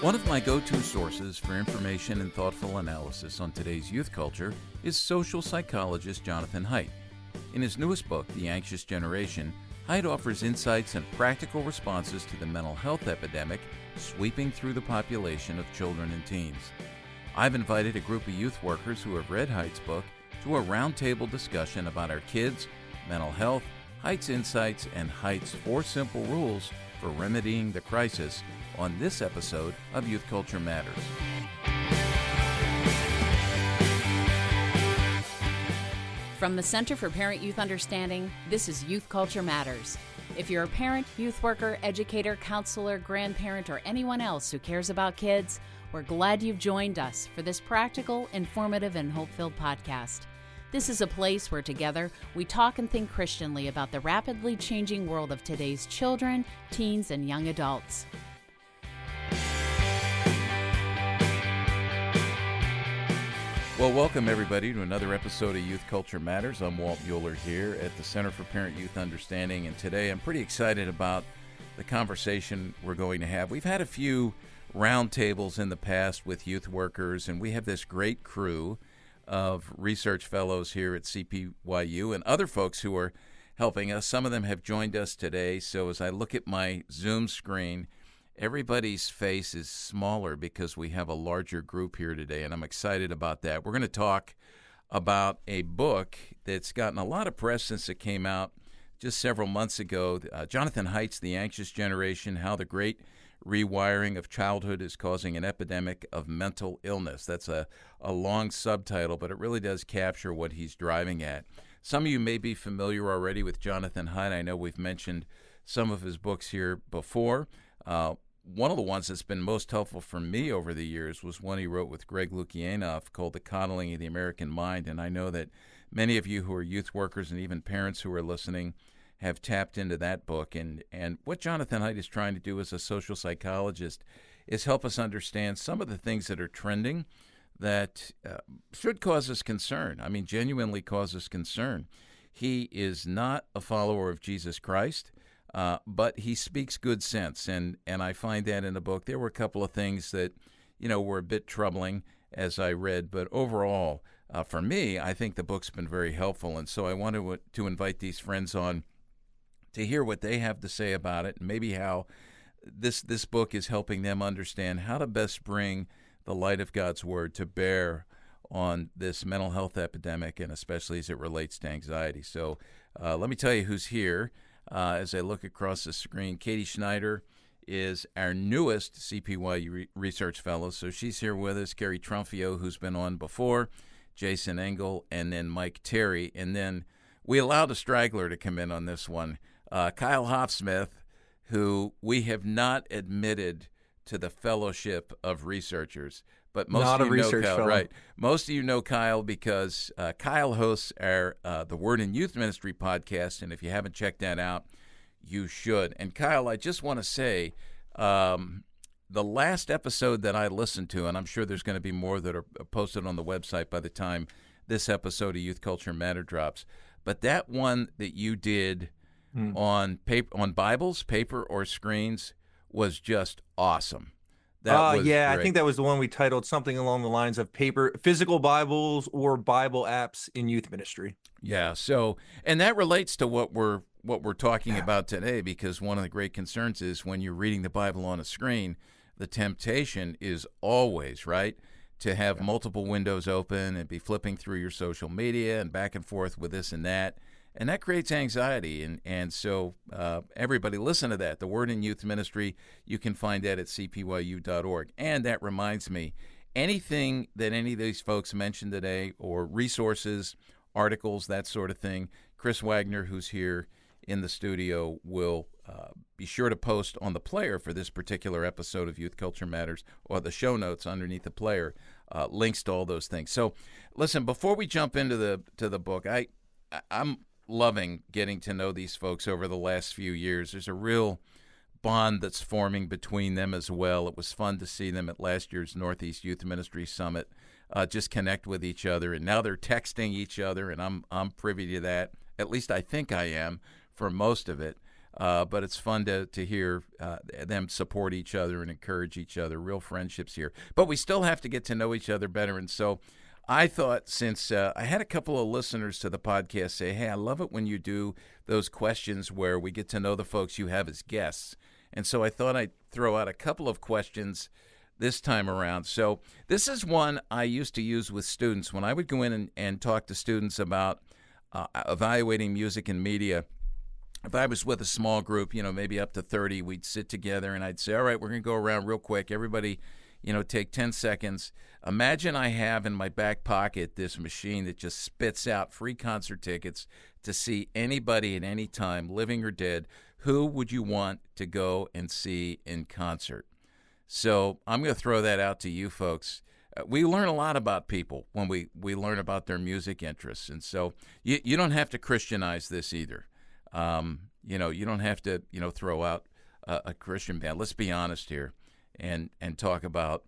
One of my go-to sources for information and thoughtful analysis on today's youth culture is social psychologist Jonathan Haidt. In his newest book, The Anxious Generation, Haidt offers insights and practical responses to the mental health epidemic sweeping through the population of children and teens. I've invited a group of youth workers who have read Haidt's book to a roundtable discussion about our kids, mental health, Haidt's insights, and Haidt's 4 simple rules for remedying the crisis on this episode of Youth Culture Matters. From the Center for Parent-Youth Understanding, this is Youth Culture Matters. If you're a parent, youth worker, educator, counselor, grandparent, or anyone else who cares about kids, we're glad you've joined us for this practical, informative, and hope-filled podcast. This is a place where together we talk and think Christianly about the rapidly changing world of today's children, teens, and young adults. Well, welcome everybody to another episode of Youth Culture Matters. I'm Walt Mueller here at the Center for Parent-Youth Understanding, and today I'm pretty excited about the conversation we're going to have. We've had a few roundtables in the past with youth workers, and we have this great crew of research fellows here at CPYU and other folks who are helping us. Some of them have joined us today, so as I look at my Zoom screen, everybody's face is smaller because we have a larger group here today, and I'm excited about that. We're going to talk about a book that's gotten a lot of press since it came out just several months ago. Jonathan Haidt's The Anxious Generation, How the Great Rewiring of Childhood is Causing an Epidemic of Mental Illness. That's a long subtitle, but it really does capture what he's driving at. Some of you may be familiar already with Jonathan Haidt. I know we've mentioned some of his books here before. One of the ones that's been most helpful for me over the years was one he wrote with Greg Lukianoff called The Coddling of the American Mind, and I know that many of you who are youth workers and even parents who are listening have tapped into that book. And what Jonathan Haidt is trying to do as a social psychologist is help us understand some of the things that are trending that should cause us concern. I mean, genuinely cause us concern. He is not a follower of Jesus Christ. But he speaks good sense, and I find that in the book. There were a couple of things that, were a bit troubling as I read, but overall, for me, I think the book's been very helpful, and so I wanted to invite these friends on to hear what they have to say about it, and maybe how this book is helping them understand how to best bring the light of God's Word to bear on this mental health epidemic, and especially as it relates to anxiety. So let me tell you who's here. As I look across the screen, Katie Schneider is our newest CPYU Research Fellow, so she's here with us. Gary Trumfio, who's been on before, Jason Engel, and then Mike Terry. And then we allowed a straggler to come in on this one, Kyle Hofsmith, who we have not admitted to the Fellowship of Researchers. But most not of you a know research Kyle, fellow. right? Most of you know Kyle because Kyle hosts our the Word in Youth Ministry podcast, and if you haven't checked that out, you should. And Kyle, I just want to say, the last episode that I listened to, and I'm sure there's going to be more that are posted on the website by the time this episode of Youth Culture Matter drops, but that one that you did on paper, on Bibles, paper or screens, was just awesome. Yeah, great. I think that was the one we titled something along the lines of physical Bibles or Bible apps in youth ministry. Yeah, so, and that relates to what we're talking about today, because one of the great concerns is when you're reading the Bible on a screen, the temptation is always, right, to have multiple windows open and be flipping through your social media and back and forth with this and that. And that creates anxiety, and so everybody listen to that. The Word in Youth Ministry, you can find that at cpyu.org. And that reminds me, anything that any of these folks mentioned today, or resources, articles, that sort of thing, Chris Wagner, who's here in the studio, will be sure to post on the player for this particular episode of Youth Culture Matters, or the show notes underneath the player, links to all those things. So listen, before we jump into the book, I'm loving getting to know these folks over the last few years. There's a real bond that's forming between them as well. It was fun to see them at last year's Northeast Youth Ministry Summit, just connect with each other, and now they're texting each other, and I'm privy to that. At least I think I am for most of it. But it's fun to hear them support each other and encourage each other. Real friendships here. But we still have to get to know each other better. And so I thought, since I had a couple of listeners to the podcast say, hey, I love it when you do those questions where we get to know the folks you have as guests. And so I thought I'd throw out a couple of questions this time around. So this is one I used to use with students when I would go in and talk to students about evaluating music and media. If I was with a small group, maybe up to 30, we'd sit together and I'd say, all right, we're going to go around real quick. Everybody, take 10 seconds. Imagine I have in my back pocket this machine that just spits out free concert tickets to see anybody at any time, living or dead. Who would you want to go and see in concert? So I'm going to throw that out to you folks. We learn a lot about people when we learn about their music interests. And so you don't have to Christianize this either. You don't have to, throw out a Christian band. Let's be honest here and talk about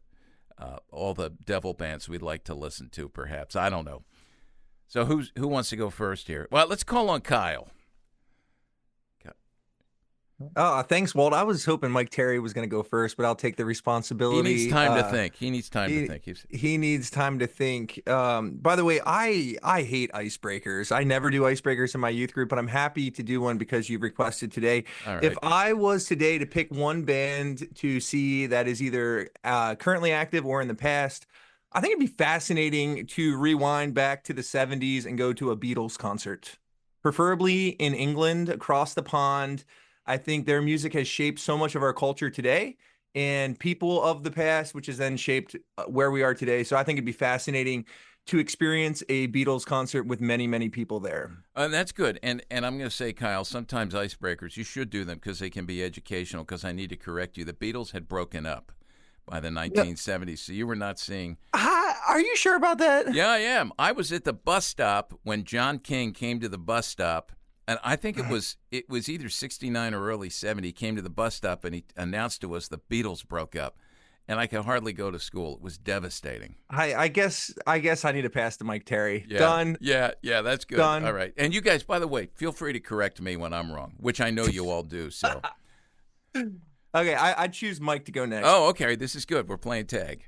all the devil bands we'd like to listen to, perhaps. I don't know. So who wants to go first here? Well, let's call on Kyle. Oh, thanks, Walt. I was hoping Mike Terry was going to go first, but I'll take the responsibility. He needs time to think. He needs time to think. By the way, I hate icebreakers. I never do icebreakers in my youth group, but I'm happy to do one because you've requested today. All right. If I was today to pick one band to see that is either currently active or in the past, I think it'd be fascinating to rewind back to the 70s and go to a Beatles concert, preferably in England, across the pond. I think their music has shaped so much of our culture today and people of the past, which has then shaped where we are today. So I think it'd be fascinating to experience a Beatles concert with many, many people there. That's good. And I'm going to say, Kyle, sometimes icebreakers, you should do them because they can be educational, because I need to correct you. The Beatles had broken up by the 1970s, so you were not seeing... Are you sure about that? Yeah, I am. I was at the bus stop when John King came to the bus stop. And I think it was either 69 or early 70. He came to the bus stop and he announced to us the Beatles broke up. And I could hardly go to school. It was devastating. I guess I need to pass to Mike Terry. Yeah. Done. Yeah, that's good. Done. All right. And you guys, by the way, feel free to correct me when I'm wrong, which I know you all do. So. Okay, I choose Mike to go next. Oh, okay. This is good. We're playing tag.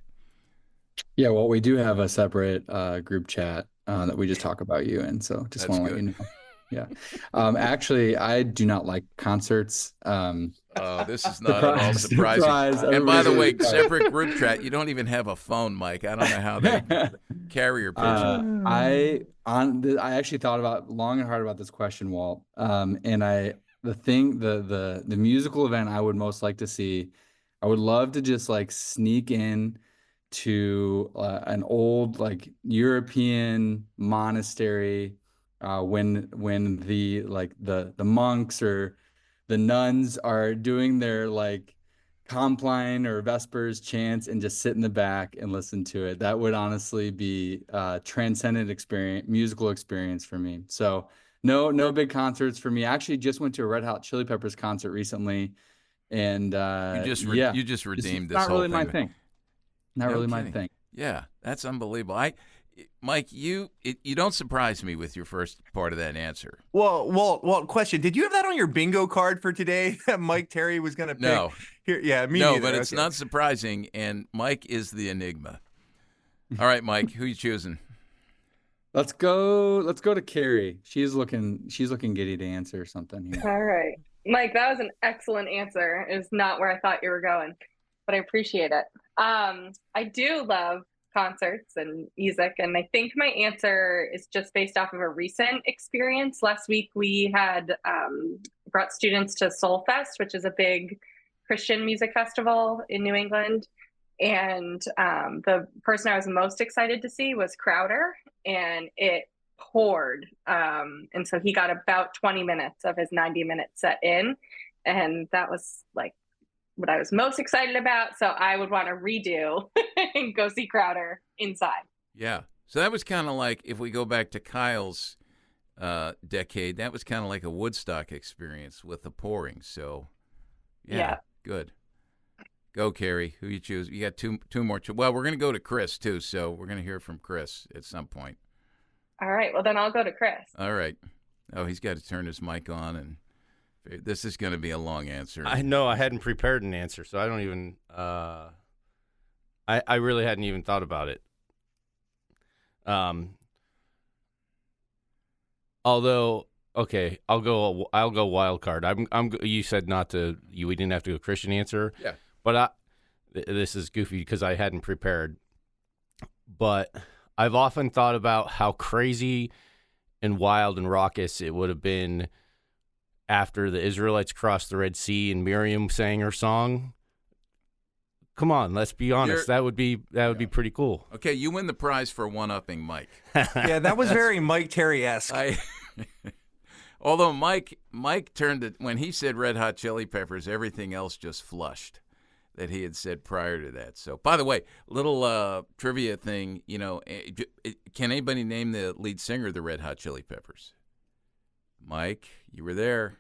Yeah, well, we do have a separate group chat that we just talk about you in. So just want to let you know. Yeah. Actually, I do not like concerts. This is not at all surprising. And by the way, separate group chat, you don't even have a phone, Mike. I don't know how they carry your pigeon. I actually thought about long and hard about this question, Walt. And the musical event I would most like to see, I would love to just like sneak in to an old like European monastery. When the monks or the nuns are doing their like Compline or Vespers chants and just sit in the back and listen to it. That would honestly be a transcendent experience, musical experience for me. So no big concerts for me. I actually just went to a Red Hot Chili Peppers concert recently, and you just redeemed this not whole really thing. My thing. Not really my thing. Yeah, that's unbelievable. Mike, you don't surprise me with your first part of that answer. Well, question. Did you have that on your bingo card for today that Mike Terry was going to pick? No. Here, yeah, me No, neither. but it's not surprising, and Mike is the enigma. All right, Mike, who you choosing? Let's go to Carrie. She's looking giddy to answer something here. All right. Mike, that was an excellent answer. It was not where I thought you were going, but I appreciate it. I do love concerts and music, and I think my answer is just based off of a recent experience. Last week we had brought students to Soul Fest, which is a big Christian music festival in New England, and the person I was most excited to see was Crowder, and it poured, and so he got about 20 minutes of his 90-minute set in, and that was like what I was most excited about. So I would want to redo and go see Crowder inside. Yeah. So that was kind of like, if we go back to Kyle's decade, that was kind of like a Woodstock experience with the pouring. So yeah. Good. Go, Carrie. Who you choose? You got two more. Well, we're going to go to Chris too. So we're going to hear from Chris at some point. All right. Well, then I'll go to Chris. All right. Oh, he's got to turn his mic on and This is going to be a long answer. I know I hadn't prepared an answer, so I don't even. I really hadn't even thought about it. Although, okay, I'll go wild card. You said not to. We didn't have to go Christian answer. Yeah. But this is goofy because I hadn't prepared. But I've often thought about how crazy and wild and raucous it would have been after the Israelites crossed the Red Sea and Miriam sang her song. Come on, let's be honest. That would be pretty cool. Okay, you win the prize for one-upping Mike. Yeah, that was very Mike Terry-esque. Although Mike turned it when he said Red Hot Chili Peppers, everything else just flushed that he had said prior to that. So, by the way, little trivia thing, can anybody name the lead singer of the Red Hot Chili Peppers? Mike, you were there.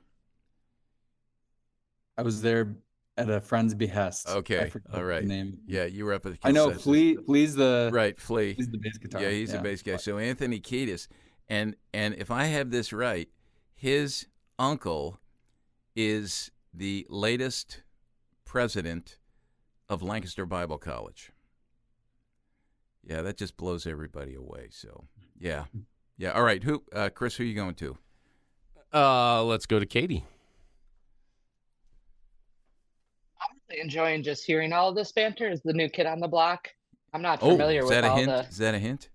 I was there at a friend's behest. Okay, all right. The name. Yeah, you were up at the I know. consensus. Flea's the right. Flea. He's the bass guitar. Yeah, he's the bass guy. So Anthony Kiedis, and if I have this right, his uncle is the latest president of Lancaster Bible College. Yeah, that just blows everybody away. So yeah. All right, Chris? Who are you going to? Let's go to Katie. I'm really enjoying just hearing all of this banter as the new kid on the block. I'm not familiar with all the... Is that a hint?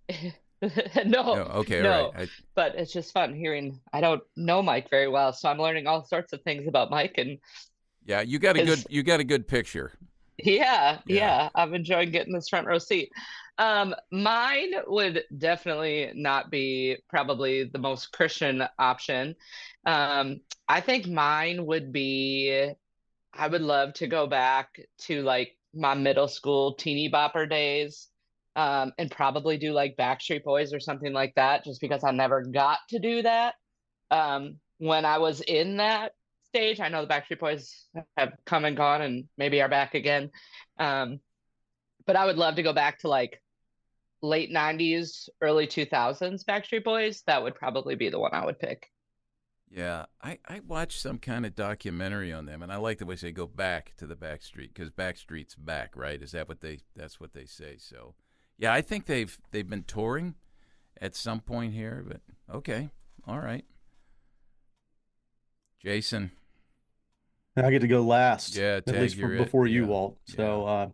No. Okay, no. all right. But it's just fun hearing. I don't know Mike very well, so I'm learning all sorts of things about Mike. And yeah, you got a good picture. Yeah. I'm enjoying getting this front row seat. Mine would definitely not be probably the most Christian option. I think mine would be, I would love to go back to like my middle school teeny bopper days, and probably do like Backstreet Boys or something like that, just because I never got to do that. When I was in that stage, I know the Backstreet Boys have come and gone and maybe are back again. But I would love to go back to like late 90s, early 2000s Backstreet Boys. That would probably be the one I would pick. Yeah, I watched some kind of documentary on them, and I like the way they go back to the Backstreet, because Backstreet's back, right? Is that that's what they say? So, yeah, I think they've been touring at some point here, but okay, all right. Jason, I get to go last. Yeah, at least before you, Walt. So,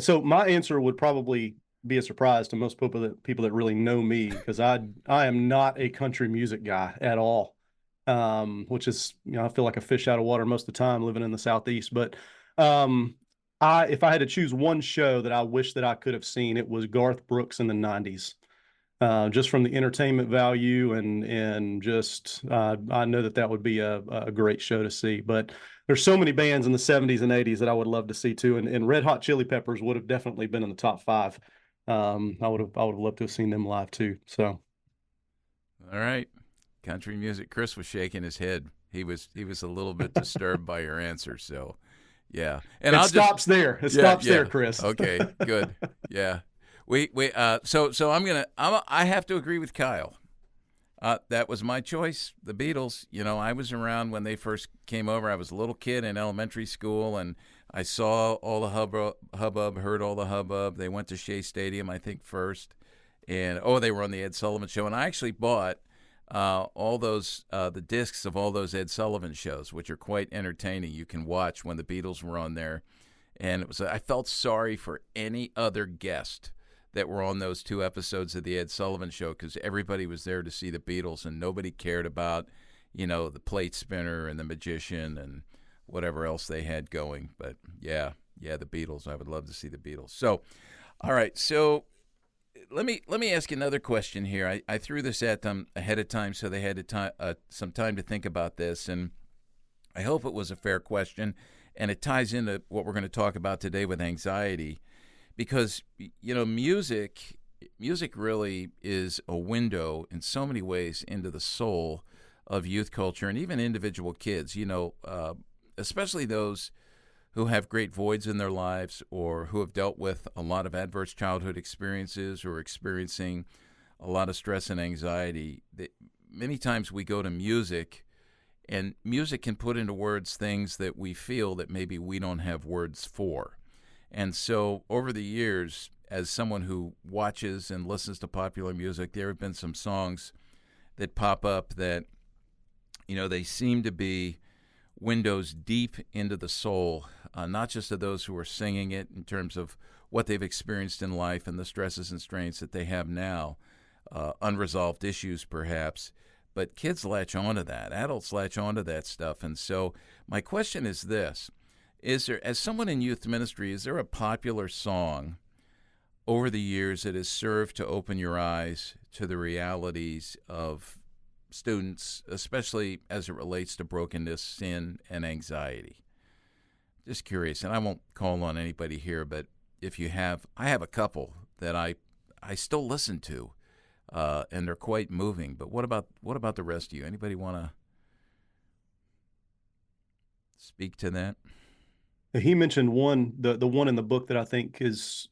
so my answer would probably be a surprise to most people that really know me, because I am not a country music guy at all. Which is, I feel like a fish out of water most of the time living in the Southeast. But if I had to choose one show that I wish that I could have seen, it was Garth Brooks in the 90s. Just from the entertainment value and just I know that would be a great show to see. But there's so many bands in the 70s and 80s that I would love to see too. And Red Hot Chili Peppers would have definitely been in the top 5. I would have loved to have seen them live too. So, all right. Country music. Chris was shaking his head. He was a little bit disturbed by your answer. So, yeah. And it stops there. It stops there, Chris. Okay, good. Yeah. So I have to agree with Kyle. That was my choice. The Beatles. I was around when they first came over. I was a little kid in elementary school, and I saw all the hubbub, heard all the hubbub. They went to Shea Stadium, I think, first, and they were on the Ed Sullivan Show, and I actually bought all those the discs of all those Ed Sullivan shows, which are quite entertaining. You can watch when the Beatles were on there, and I felt sorry for any other guest that were on those 2 episodes of the Ed Sullivan Show, because everybody was there to see the Beatles, and nobody cared about the plate spinner and the magician and whatever else they had going. But yeah, the Beatles. I would love to see the Beatles. So, all right, so. Let me ask you another question here. I threw this at them ahead of time, so they had some time to think about this, and I hope it was a fair question, and it ties into what we're going to talk about today with anxiety, because music really is a window in so many ways into the soul of youth culture and even individual kids. Especially those who have great voids in their lives or who have dealt with a lot of adverse childhood experiences or experiencing a lot of stress and anxiety. Many times we go to music And music can put into words things that we feel that maybe we don't have words for. And so over the years, as someone who watches and listens to popular music, there have been some songs that pop up that, they seem to be windows deep into the soul, not just of those who are singing it in terms of what they've experienced in life and the stresses and strains that they have now, unresolved issues perhaps, but kids latch onto that, adults latch onto that stuff. And so my question is this: is there, as someone in youth ministry, is there a popular song over the years that has served to open your eyes to the realities of students, especially as it relates to brokenness, sin, and anxiety? Just curious, and I won't call on anybody here, but if you have, I have a couple that I still listen to, and they're quite moving. But what about the rest of you? Anybody want to speak to that? He mentioned one, the one in the book that I think has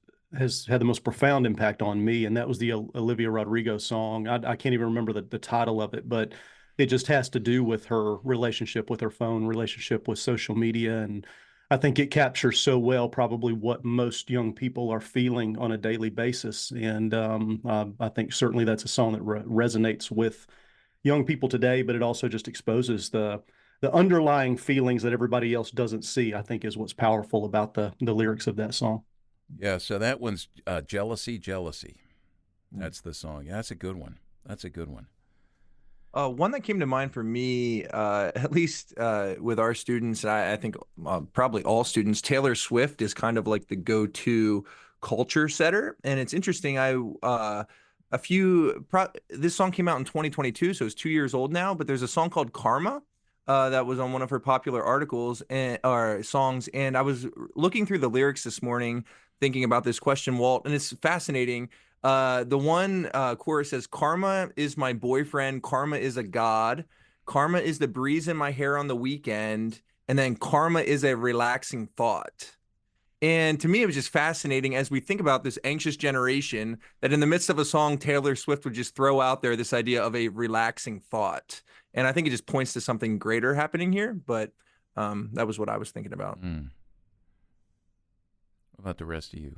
had the most profound impact on me, and that was the Olivia Rodrigo song. I can't even remember the title of it, but it just has to do with her relationship with her phone, relationship with social media, and I think it captures so well probably what most young people are feeling on a daily basis. And I think certainly that's a song that resonates with young people today, but it also just exposes the underlying feelings that everybody else doesn't see, I think, is what's powerful about the lyrics of that song. Yeah, so that one's Jealousy. That's the song. Yeah, that's a good one. One that came to mind for me, at least with our students, I think probably all students, Taylor Swift is kind of like the go-to culture setter. And it's interesting, this song came out in 2022, so it's 2 years old now, but there's a song called Karma that was on one of her popular articles or songs. And I was looking through the lyrics this morning, thinking about this question, Walt, and it's fascinating. The one chorus says, "Karma is my boyfriend. Karma is a god. Karma is the breeze in my hair on the weekend. And then karma is a relaxing thought." And to me, it was just fascinating as we think about this anxious generation that in the midst of a song, Taylor Swift would just throw out there this idea of a relaxing thought. And I think it just points to something greater happening here. But that was what I was thinking about. What about the rest of you?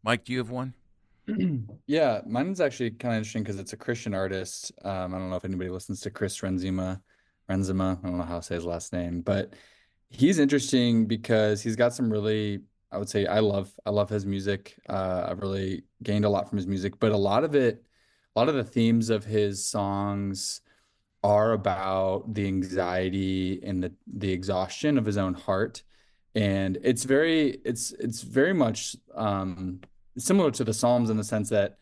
Mike, do you have one? Yeah, mine's actually kind of interesting because it's a Christian artist. I don't know if anybody listens to Chris Renzema. I don't know how to say his last name, but he's interesting because he's got some really, I would say, I love his music. I've really gained a lot from his music, but a lot of the themes of his songs are about the anxiety and the exhaustion of his own heart. And it's very much similar to the Psalms in the sense that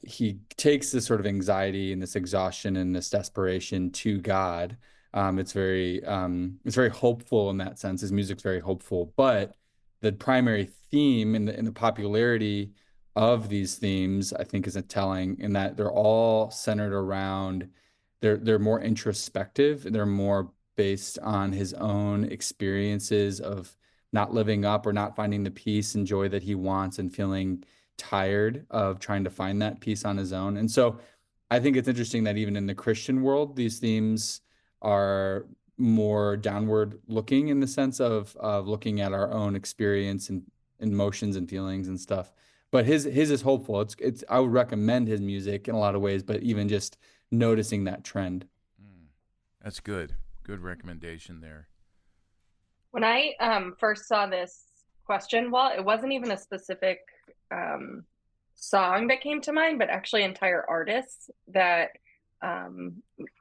he takes this sort of anxiety and this exhaustion and this desperation to God. It's very hopeful in that sense. His music's very hopeful, but the primary theme and the popularity of these themes, I think, is telling in that they're all centered around, they're more introspective and they're more based on his own experiences of not living up or not finding the peace and joy that he wants and feeling tired of trying to find that peace on his own. And so I think it's interesting that even in the Christian world, these themes are more downward looking in the sense of looking at our own experience and emotions and feelings and stuff. But his is hopeful. It's I would recommend his music in a lot of ways, but even just noticing that trend. That's good. Good recommendation there. When I first saw this question, well, it wasn't even a specific song that came to mind, but actually entire artists that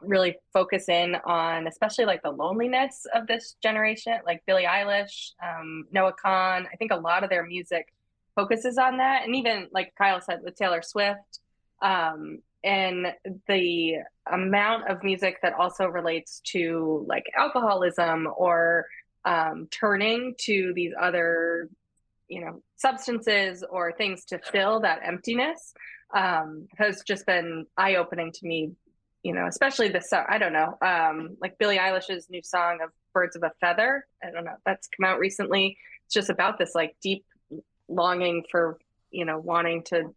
really focus in on, especially like the loneliness of this generation, like Billie Eilish, Noah Kahan. I think a lot of their music focuses on that. And even like Kyle said with Taylor Swift, and the amount of music that also relates to like alcoholism or turning to these other, substances or things to fill that emptiness has just been eye-opening to me, especially this, I don't know, like Billie Eilish's new song of Birds of a Feather. I don't know, that's come out recently. It's just about this like deep longing for, wanting to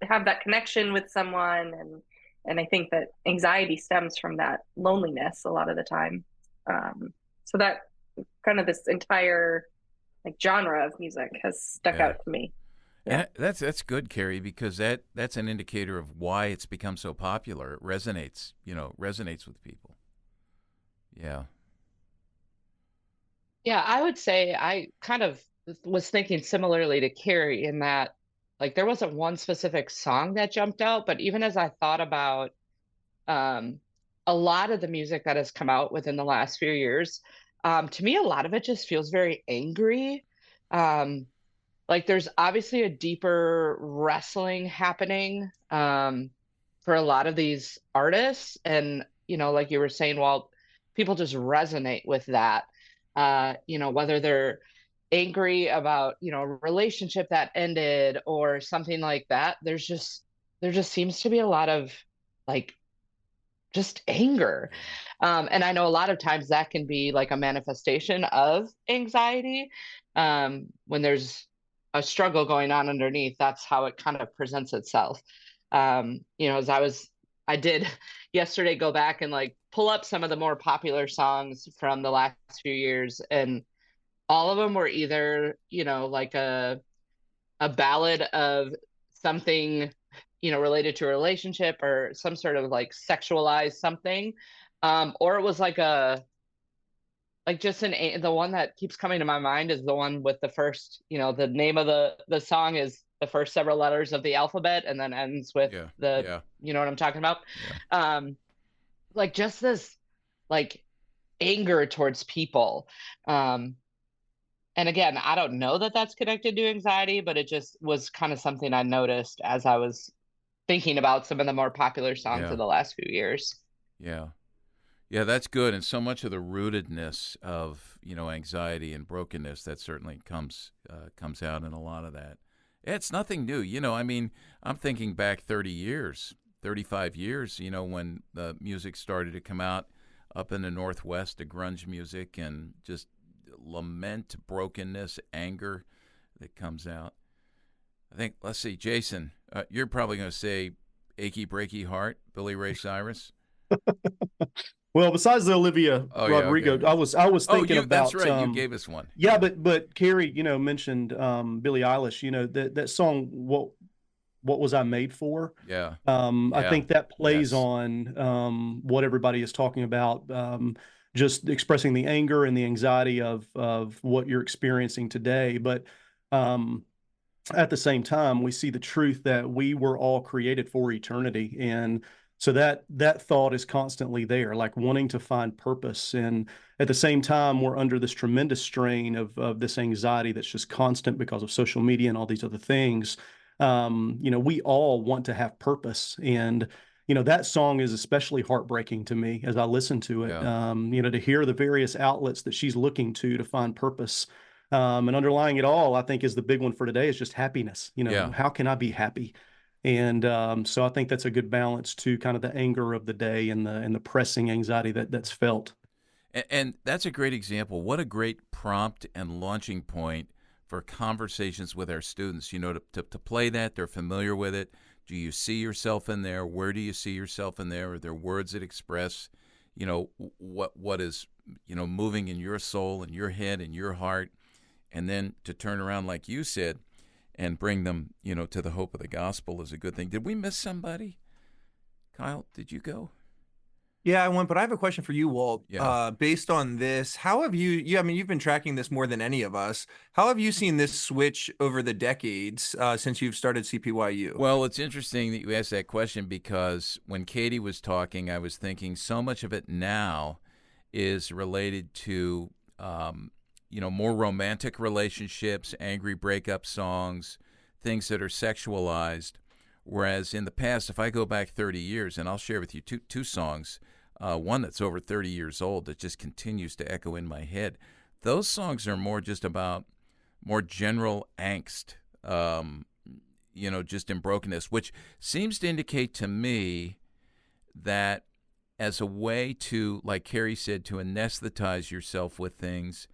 have that connection with someone And I think that anxiety stems from that loneliness a lot of the time. So that kind of this entire like genre of music has stuck Yeah. out to me. And that's good, Carrie, because that's an indicator of why it's become so popular. It resonates, resonates with people. Yeah. Yeah, I would say I kind of was thinking similarly to Carrie in that, like, there wasn't one specific song that jumped out, but even as I thought about um, a lot of the music that has come out within the last few years, to me, a lot of it just feels very angry. Um, like, there's obviously a deeper wrestling happening for a lot of these artists, and like you were saying, Walt, people just resonate with that. Whether they're angry about, a relationship that ended or something like that, there just seems to be a lot of like just anger. And I know a lot of times that can be like a manifestation of anxiety. When there's a struggle going on underneath, that's how it kind of presents itself. As I did yesterday go back and like pull up some of the more popular songs from the last few years, and all of them were either, like a ballad of something, related to a relationship or some sort of like sexualized something. Or it was like the one that keeps coming to my mind is the one with the first, the name of the song is the first several letters of the alphabet and then ends with you know what I'm talking about? Yeah. Like just this like anger towards people. And again, I don't know that that's connected to anxiety, but it just was kind of something I noticed as I was thinking about some of the more popular songs of the last few years. Yeah. Yeah, that's good. And so much of the rootedness of, anxiety and brokenness, that certainly comes out in a lot of that. It's nothing new. I'm thinking back 30 years, 35 years, when the music started to come out up in the Northwest, the grunge music, and just lament, brokenness, anger that comes out. I think, let's see, Jason, you're probably going to say Achy Breaky Heart, Billy Ray Cyrus. Well, besides the Olivia Rodrigo, okay. I was thinking about. That's right. You gave us one. Yeah, but Carrie, mentioned Billie Eilish. That song. What was I made for? Yeah. I think that plays on what everybody is talking about. Just expressing the anger and the anxiety of what you're experiencing today, but at the same time, we see the truth that we were all created for eternity, and so that thought is constantly there, like wanting to find purpose. And at the same time, we're under this tremendous strain of this anxiety that's just constant because of social media and all these other things. We all want to have purpose, and that song is especially heartbreaking to me as I listen to it. To hear the various outlets that she's looking to find purpose. And underlying it all, I think, is the big one for today is just happiness. How can I be happy? And so I think that's a good balance to kind of the anger of the day and the pressing anxiety that's felt. And that's a great example. What a great prompt and launching point for conversations with our students. To play that, they're familiar with it. Do you see yourself in there? Where do you see yourself in there? Are there words that express, what is, moving in your soul and your head and your heart? And then to turn around, like you said, and bring them, to the hope of the gospel is a good thing. Did we miss somebody? Kyle, did you go? Yeah, I went, but I have a question for you, Walt. Yeah. Based on this, how have you've been tracking this more than any of us. How have you seen this switch over the decades since you've started CPYU? Well, it's interesting that you asked that question because when Katie was talking, I was thinking so much of it now is related to, more romantic relationships, angry breakup songs, things that are sexualized. Whereas in the past, if I go back 30 years, and I'll share with you two songs, one that's over 30 years old that just continues to echo in my head. Those songs are more just about more general angst, just in brokenness, which seems to indicate to me that as a way to, like Carrie said, to anesthetize yourself with things,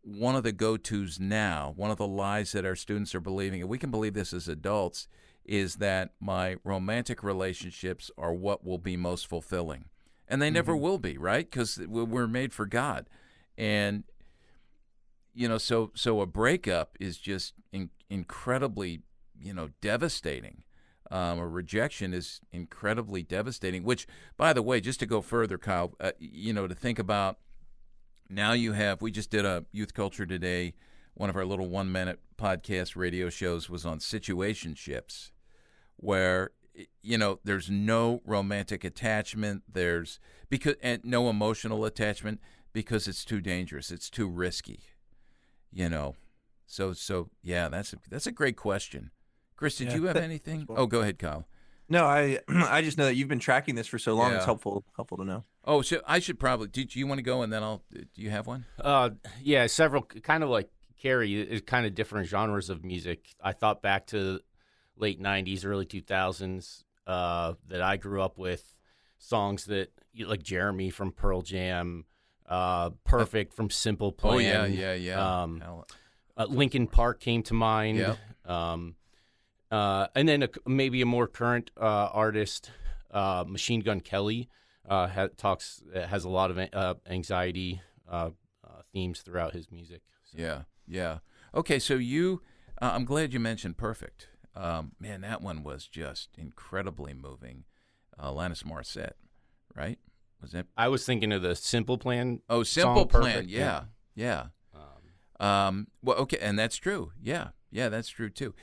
one of the go-tos now, one of the lies that our students are believing, and we can believe this as adults, is that my romantic relationships are what will be most fulfilling. And they never will be, right? Because we're made for God. And, so a breakup is just incredibly, devastating. A rejection is incredibly devastating, which, by the way, just to go further, Kyle, to think about, now we just did a Youth Culture Today, one of our little 1-minute podcast radio shows was on situationships, where, there's no romantic attachment, and no emotional attachment, because it's too dangerous, it's too risky, So yeah, that's a great question. Chris, did you have anything? Oh, go ahead, Kyle. No, I just know that you've been tracking this for so long. Yeah. It's helpful to know. Oh, so I should probably. Do you want to go, and then do you have one? Yeah, several, kind of like Carrie, is kind of different genres of music. I thought back to late 90s, early 2000s that I grew up with, songs that, like Jeremy from Pearl Jam, Perfect from Simple Plan. Oh, yeah. Linkin Park came to mind. Yep. And then maybe a more current artist, Machine Gun Kelly, has a lot of anxiety themes throughout his music. So. Yeah. Okay, so I'm glad you mentioned Perfect. Man, that one was just incredibly moving. Alanis Morissette, right? Was that? I was thinking of the Simple Plan. Oh, Simple Plan. Perfect. Yeah. Well, okay, and that's true. Yeah, that's true too.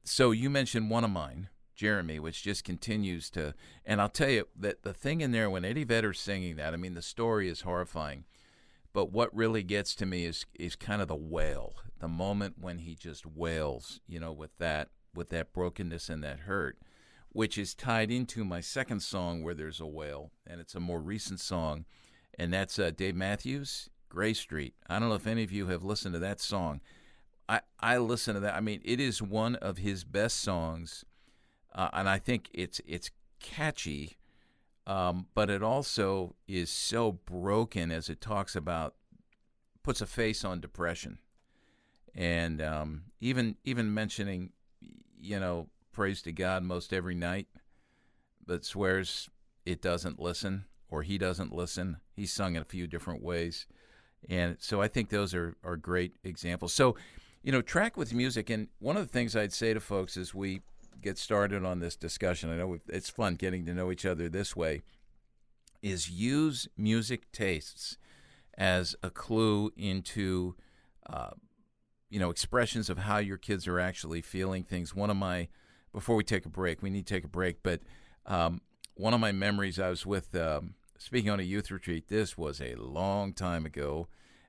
So you mentioned one of mine, Jeremy, which just continues to, and I'll tell you that the thing in there when Eddie Vedder's singing that, I mean, the story is horrifying, but what really gets to me is kind of the wail, the moment when he just wails, with that brokenness and that hurt, which is tied into my second song where there's a wail, and it's a more recent song, and that's Dave Matthews, Gray Street. I don't know if any of you have listened to that song. I listen to that. I mean, it is one of his best songs, and I think it's catchy, but it also is so broken as it puts a face on depression, and even mentioning, praise to God most every night, but swears it doesn't listen, or he doesn't listen. He's sung in a few different ways. And so I think those are great examples. So, track with music. And one of the things I'd say to folks as we get started on this discussion, I know it's fun getting to know each other this way, is use music tastes as a clue into, expressions of how your kids are actually feeling things. Before we take a break, we need to take a break, but one of my memories, I was with, speaking on a youth retreat, this was a long time ago.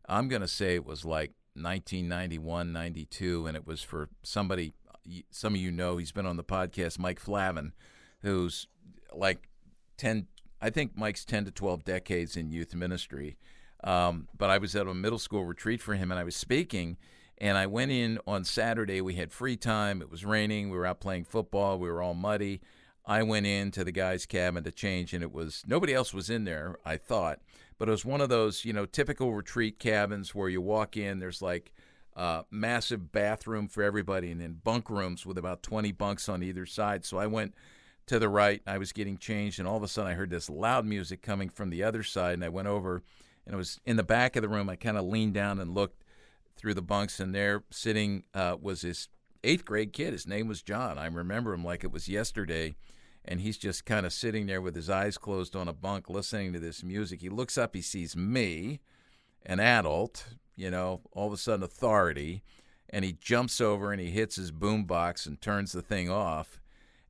I'm going to say it was like 1991, 92, and it was for somebody, some of you know, he's been on the podcast, Mike Flavin, who's like 10, I think Mike's 10 to 12 decades in youth ministry. But I was at a middle school retreat for him, and I was speaking, and I went in on Saturday. We had free time. It was raining. We were out playing football. We were all muddy. I went into the guy's cabin to change, and nobody else was in there, I thought. But it was one of those, typical retreat cabins where you walk in, there's like a massive bathroom for everybody, and then bunk rooms with about 20 bunks on either side. So I went to the right. I was getting changed, and all of a sudden I heard this loud music coming from the other side, and I went over, and it was in the back of the room. I kind of leaned down and looked through the bunks, and there sitting was this 8th grade kid. His name was John. I remember him like it was yesterday. And he's just kind of sitting there with his eyes closed on a bunk listening to this music. He looks up, he sees me, an adult, all of a sudden authority, and he jumps over and he hits his boombox and turns the thing off.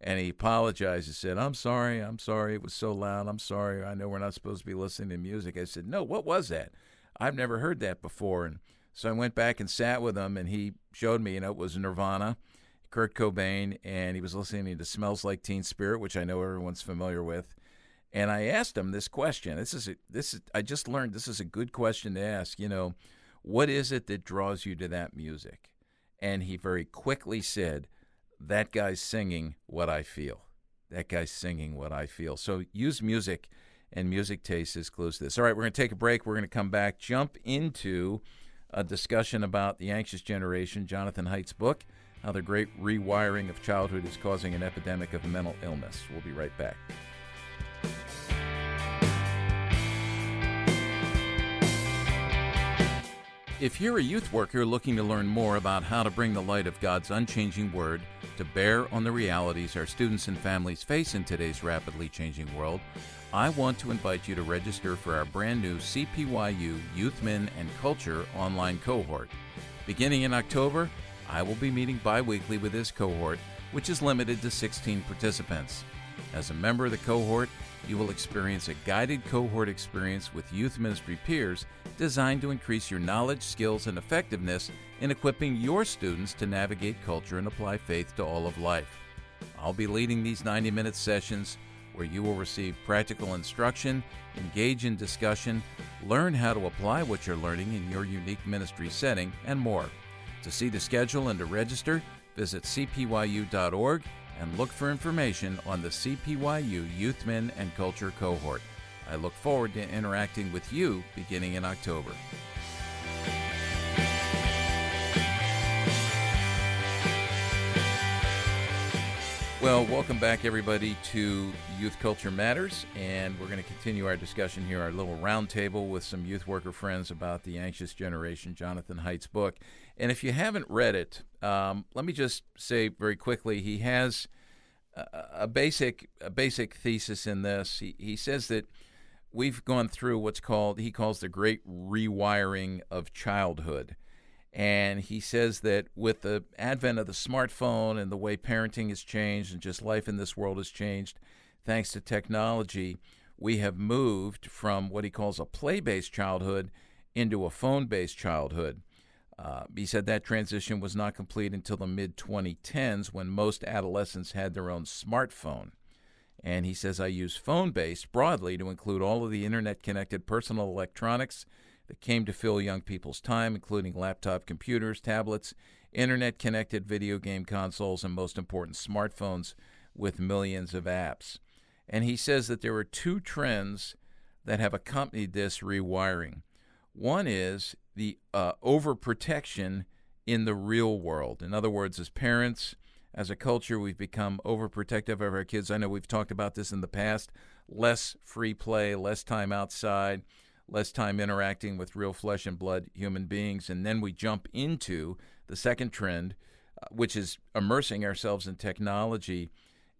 And he apologized. He said, I'm sorry. It was so loud. I'm sorry. I know we're not supposed to be listening to music. I said, no, what was that? I've never heard that before. And so I went back and sat with him, and he showed me, it was Nirvana, Kurt Cobain, and he was listening to Smells Like Teen Spirit, which I know everyone's familiar with. And I asked him this question. I just learned this is a good question to ask. What is it that draws you to that music? And he very quickly said, that guy's singing what I feel. That guy's singing what I feel. So use music and music taste as clues to this. All right, we're going to take a break. We're going to come back, jump into a discussion about The Anxious Generation, Jonathan Haidt's book. how the great rewiring of childhood is causing an epidemic of mental illness. We'll be right back. If you're a youth worker looking to learn more about how to bring the light of God's unchanging word to bear on the realities our students and families face in today's rapidly changing world, I want to invite you to register for our brand new CPYU Youth, Men, and Culture online cohort. Beginning in October, I will be meeting bi-weekly with this cohort, which is limited to 16 participants. As a member of the cohort, you will experience a guided cohort experience with youth ministry peers designed to increase your knowledge, skills, and effectiveness in equipping your students to navigate culture and apply faith to all of life. I'll be leading these 90-minute sessions where you will receive practical instruction, engage in discussion, learn how to apply what you're learning in your unique ministry setting, and more. To see the schedule and to register, visit cpyu.org and look for information on the CPYU Youth, Men, and Culture cohort. I look forward to interacting with you beginning in October. Well, welcome back, everybody, to Youth Culture Matters, and we're going to continue our discussion here, our little roundtable with some youth worker friends about The Anxious Generation, Jonathan Haidt's book. And if you haven't read it, let me just say very quickly, he has a basic thesis in this. He says that we've gone through he calls the great rewiring of childhood. And he says that with the advent of the smartphone and the way parenting has changed and just life in this world has changed, thanks to technology, we have moved from what he calls a play-based childhood into a phone-based childhood. He said that transition was not complete until the mid-2010s when most adolescents had their own smartphone. And he says, I use phone-based broadly to include all of the internet-connected personal electronics that came to fill young people's time, including laptop computers, tablets, internet-connected video game consoles, and most important, smartphones with millions of apps. And he says that there are two trends that have accompanied this rewiring. One is the overprotection in the real world. In other words, as parents, as a culture, we've become overprotective of our kids. I know we've talked about this in the past. Less free play, less time outside, less time interacting with real flesh and blood human beings. And then we jump into the second trend, which is immersing ourselves in technology.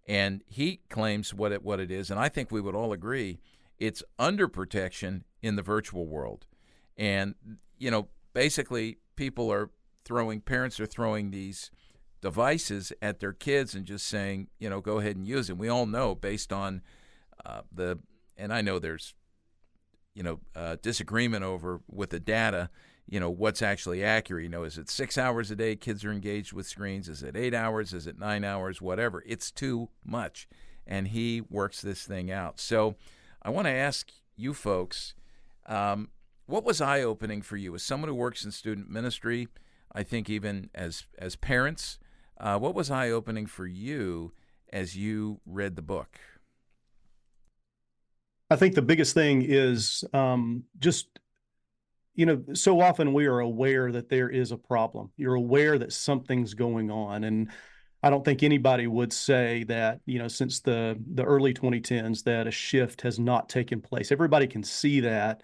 And he claims what it is, and I think we would all agree, it's underprotection in the virtual world. And, basically parents are throwing these devices at their kids and just saying, go ahead and use it. We all know based on and I know there's, disagreement with the data, what's actually accurate. Is it 6 hours a day kids are engaged with screens? Is it 8 hours? Is it 9 hours? Whatever. It's too much. And he works this thing out. So I want to ask you folks, what was eye-opening for you as someone who works in student ministry? I think even as parents, what was eye-opening for you as you read the book? I think the biggest thing is so often we are aware that there is a problem. You're aware that something's going on. And I don't think anybody would say that, since the early 2010s that a shift has not taken place. Everybody can see that.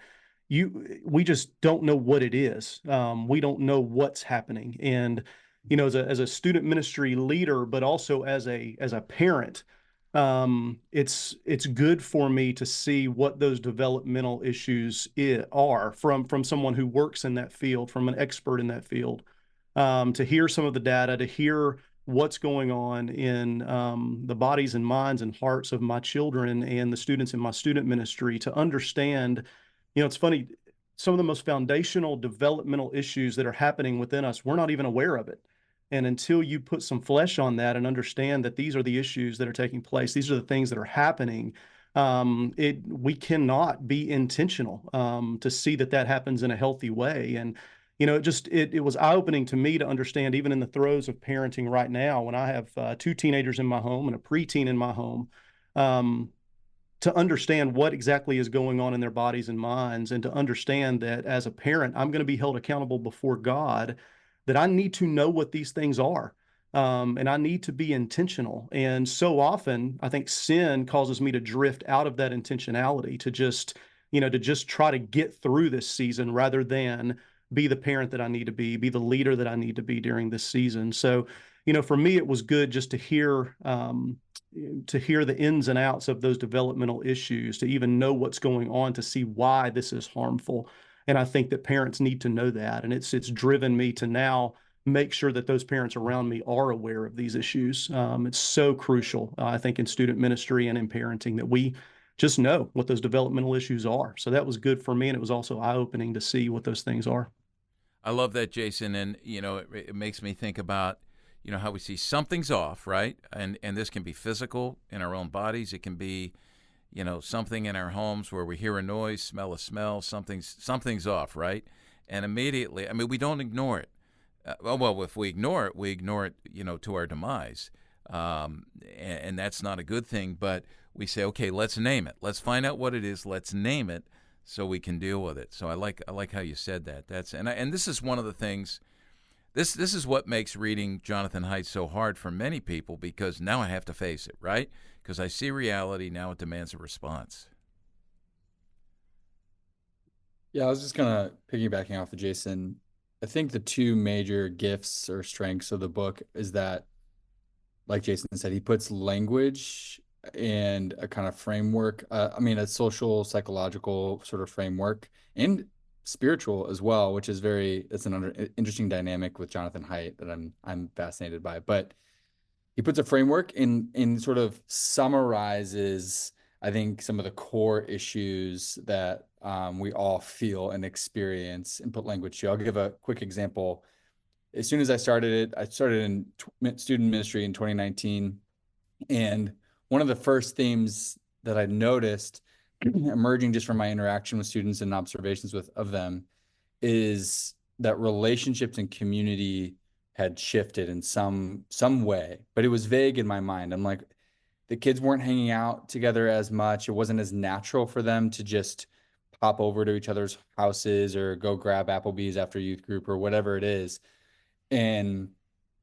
We just don't know what it is. We don't know what's happening. And, as a student ministry leader, but also as a parent, it's good for me to see what those developmental issues are from someone who works in that field, from an expert in that field, to hear some of the data, to hear what's going on in the bodies and minds and hearts of my children and the students in my student ministry, to understand, it's funny, some of the most foundational developmental issues that are happening within us, we're not even aware of it. And until you put some flesh on that and understand that these are the issues that are taking place, these are the things that are happening, we cannot be intentional to see that happens in a healthy way. And, it was eye-opening to me to understand, even in the throes of parenting right now, when I have two teenagers in my home and a preteen in my home, to understand what exactly is going on in their bodies and minds, and to understand that as a parent, I'm going to be held accountable before God, that I need to know what these things are. And I need to be intentional. And so often, I think sin causes me to drift out of that intentionality, to just, to just try to get through this season rather than be the parent that I need to be the leader that I need to be during this season. So, for me, it was good just to hear the ins and outs of those developmental issues, to even know what's going on, to see why this is harmful. And I think that parents need to know that. And it's driven me to now make sure that those parents around me are aware of these issues. It's so crucial, I think, in student ministry and in parenting, that we just know what those developmental issues are. So that was good for me. And it was also eye-opening to see what those things are. I love that, Jason. And, it makes me think about, how we see something's off, right? And this can be physical in our own bodies. It can be, something in our homes where we hear a noise, smell a smell, something's off, right? And immediately, we don't ignore it. Well, if we ignore it, to our demise. And that's not a good thing, but we say, okay, let's name it. Let's find out what it is. Let's name it so we can deal with it. So I like how you said that. And this is one of the things. This is what makes reading Jonathan Haidt so hard for many people, because now I have to face it, right? Because I see reality, now it demands a response. Yeah, I was just kind of piggybacking off of Jason. I think the two major gifts or strengths of the book is that, like Jason said, he puts language and a kind of framework, a social, psychological sort of framework, and spiritual as well, which is it's an interesting dynamic with Jonathan Haidt that I'm fascinated by. But he puts a framework in sort of summarizes, I think, some of the core issues that we all feel and experience and put language to. I'll give a quick example. As soon as I started in student ministry in 2019. And one of the first themes that I noticed emerging just from my interaction with students and observations of them is that relationships and community had shifted in some way, but it was vague in my mind. I'm like, the kids weren't hanging out together as much. It wasn't as natural for them to just pop over to each other's houses or go grab Applebee's after youth group or whatever it is. And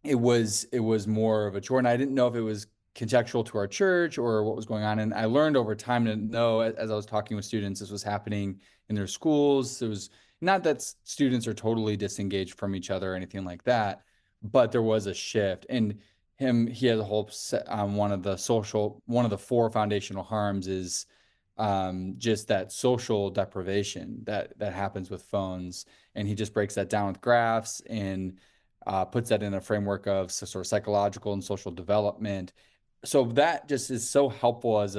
it was more of a chore. And I didn't know if it was contextual to our church or what was going on. And I learned over time to know, as I was talking with students, this was happening in their schools. It was not that students are totally disengaged from each other or anything like that, but there was a shift. And he has a whole set on one of the four foundational harms is just that social deprivation that happens with phones. And he just breaks that down with graphs and puts that in a framework of sort of psychological and social development. So that just is so helpful as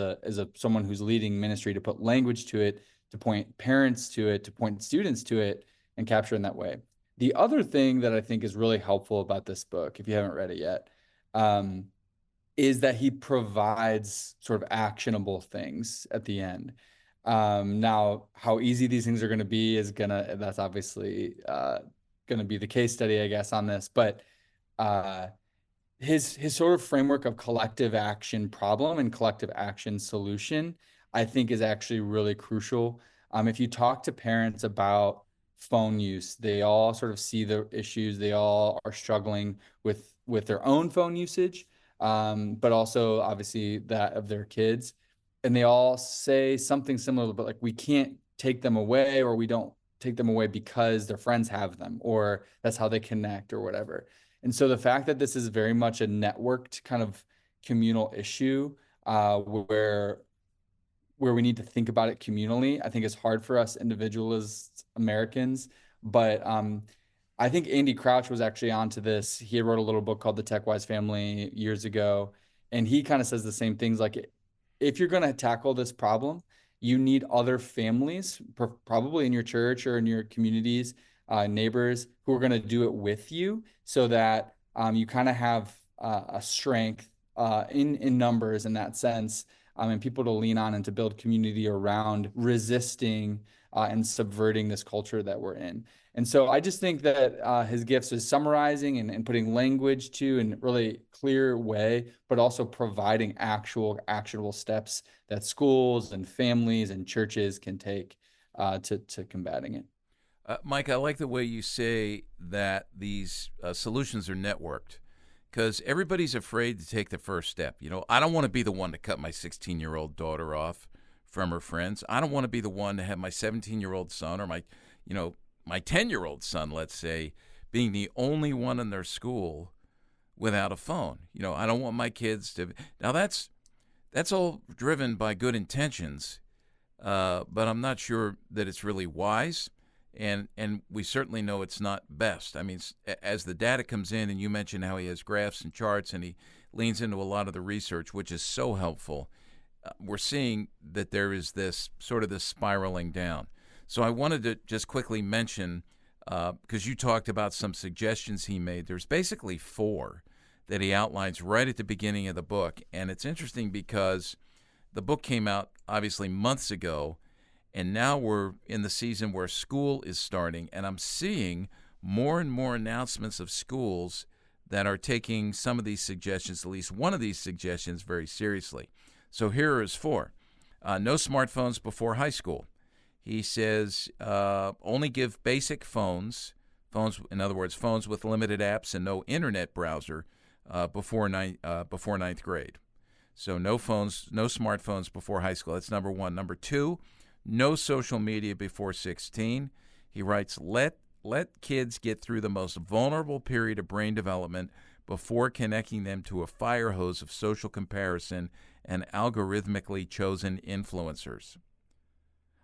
someone who's leading ministry, to put language to it, to point parents to it, to point students to it, and capture in that way. The other thing that I think is really helpful about this book, if you haven't read it yet, is that he provides sort of actionable things at the end. Now, how easy these things are going to be that's obviously going to be the case study, I guess, on this. But his sort of framework of collective action problem and collective action solution, I think, is actually really crucial. If you talk to parents about phone use, they all sort of see the issues. They all are struggling with their own phone usage, but also obviously that of their kids. And they all say something similar, but like, we can't take them away, or we don't take them away because their friends have them, or that's how they connect, or whatever. And so the fact that this is very much a networked kind of communal issue, where we need to think about it communally, I think is hard for us individualists, Americans. But I think Andy Crouch was actually onto this. He wrote a little book called The Tech-Wise Family years ago, and he kind of says the same things. Like, if you're going to tackle this problem, you need other families, probably in your church or in your communities, neighbors, who are going to do it with you, so that you kind of have a strength in numbers in that sense, and people to lean on and to build community around resisting and subverting this culture that we're in. And so I just think that his gifts is summarizing and putting language to in a really clear way, but also providing actual actionable steps that schools and families and churches can take to combating it. Mike, I like the way you say that these solutions are networked, because everybody's afraid to take the first step. I don't want to be the one to cut my 16-year-old daughter off from her friends. I don't want to be the one to have my 17-year-old son or my 10-year-old son, let's say, being the only one in their school without a phone. I don't want my kids to. Now that's all driven by good intentions, but I'm not sure that it's really wise. And we certainly know it's not best. I mean, as the data comes in, and you mentioned how he has graphs and charts, and he leans into a lot of the research, which is so helpful, we're seeing that there is this spiraling down. So I wanted to just quickly mention, because you talked about some suggestions he made, there's basically 4 that he outlines right at the beginning of the book. And it's interesting because the book came out, obviously, months ago, and now we're in the season where school is starting, and I'm seeing more and more announcements of schools that are taking some of these suggestions, at least one of these suggestions, very seriously. So here are his 4. No smartphones before high school. He says only give basic phones, in other words, phones with limited apps and no internet browser before ninth grade. So no smartphones before high school. That's number 1. Number 2, no social media before 16. He writes, let kids get through the most vulnerable period of brain development before connecting them to a fire hose of social comparison and algorithmically chosen influencers.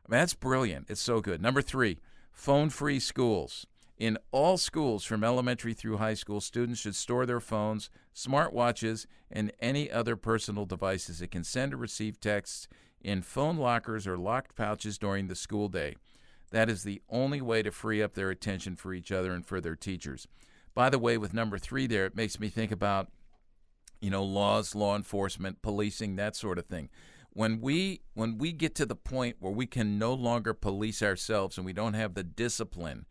I mean, that's brilliant. It's so good. Number 3, phone-free schools. In all schools from elementary through high school, students should store their phones, smartwatches, and any other personal devices that can send or receive texts in phone lockers or locked pouches during the school day. That is the only way to free up their attention for each other and for their teachers. By the way, with number 3 there, it makes me think about, laws, law enforcement, policing, that sort of thing. When we get to the point where we can no longer police ourselves and we don't have the discipline,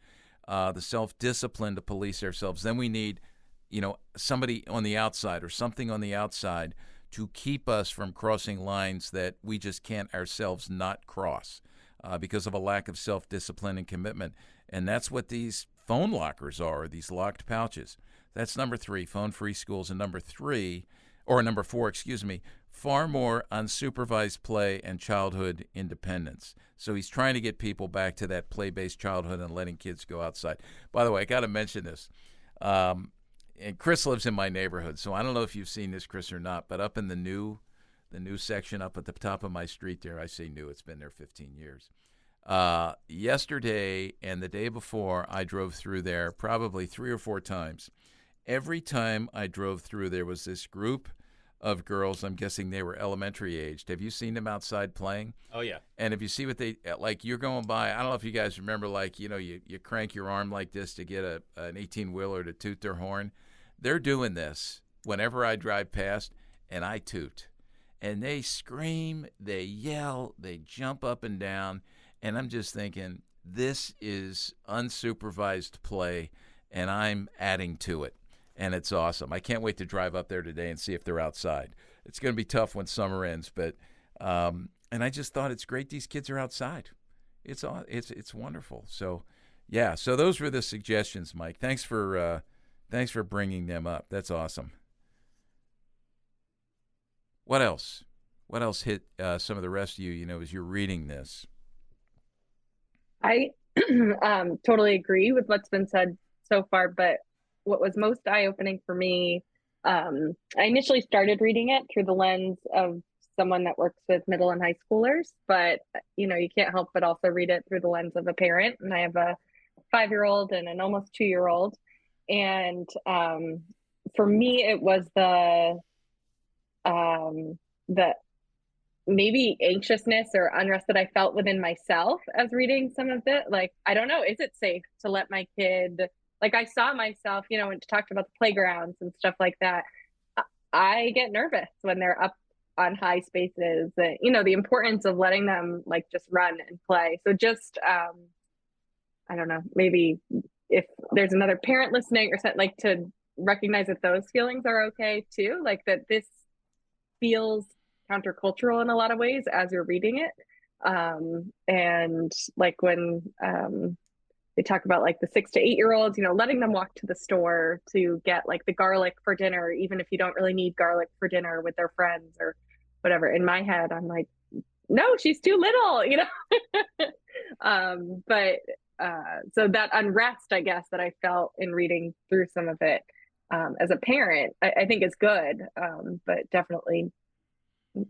the self-discipline to police ourselves, then we need, somebody on the outside or something on the outside to keep us from crossing lines that we just can't ourselves not cross because of a lack of self-discipline and commitment. And that's what these phone lockers are, these locked pouches. That's number 3, phone-free schools. And number 4, far more unsupervised play and childhood independence. So he's trying to get people back to that play-based childhood and letting kids go outside. By the way, I got to mention this. And Chris lives in my neighborhood, so I don't know if you've seen this, Chris, or not, but up in the new section up at the top of my street there, I say new, it's been there 15 years. Yesterday and the day before, I drove through there probably 3 or 4 times. Every time I drove through, there was this group of girls. I'm guessing they were elementary aged. Have you seen them outside playing? Oh, yeah. And if you see what they, like, you're going by, I don't know if you guys remember, like, you crank your arm like this to get an 18-wheeler to toot their horn. They're doing this whenever I drive past, and I toot. And they scream, they yell, they jump up and down, and I'm just thinking, this is unsupervised play, and I'm adding to it. And it's awesome. I can't wait to drive up there today and see if they're outside. It's going to be tough when summer ends, but and I just thought it's great these kids are outside. It's wonderful. So, yeah. So those were the suggestions, Mike. Thanks for bringing them up. That's awesome. What else? What else hit some of the rest of you? As you're reading this? I totally agree with what's been said so far, but what was most eye-opening for me, I initially started reading it through the lens of someone that works with middle and high schoolers, but you can't help but also read it through the lens of a parent. And I have a 5-year-old and an almost 2-year-old. And for me, it was the maybe anxiousness or unrest that I felt within myself as reading some of it. Like, I don't know, is it safe to let my kid, like I saw myself, when you talked about the playgrounds and stuff like that, I get nervous when they're up on high spaces, the importance of letting them like just run and play. So just, I don't know, maybe if there's another parent listening or something, like to recognize that those feelings are okay too, like that this feels countercultural in a lot of ways as you're reading it. And like when they talk about like the 6 to 8 year olds, letting them walk to the store to get like the garlic for dinner, even if you don't really need garlic for dinner with their friends or whatever. In my head, I'm like, no, she's too little. But so that unrest, I guess, that I felt in reading through some of it as a parent, I think is good, but definitely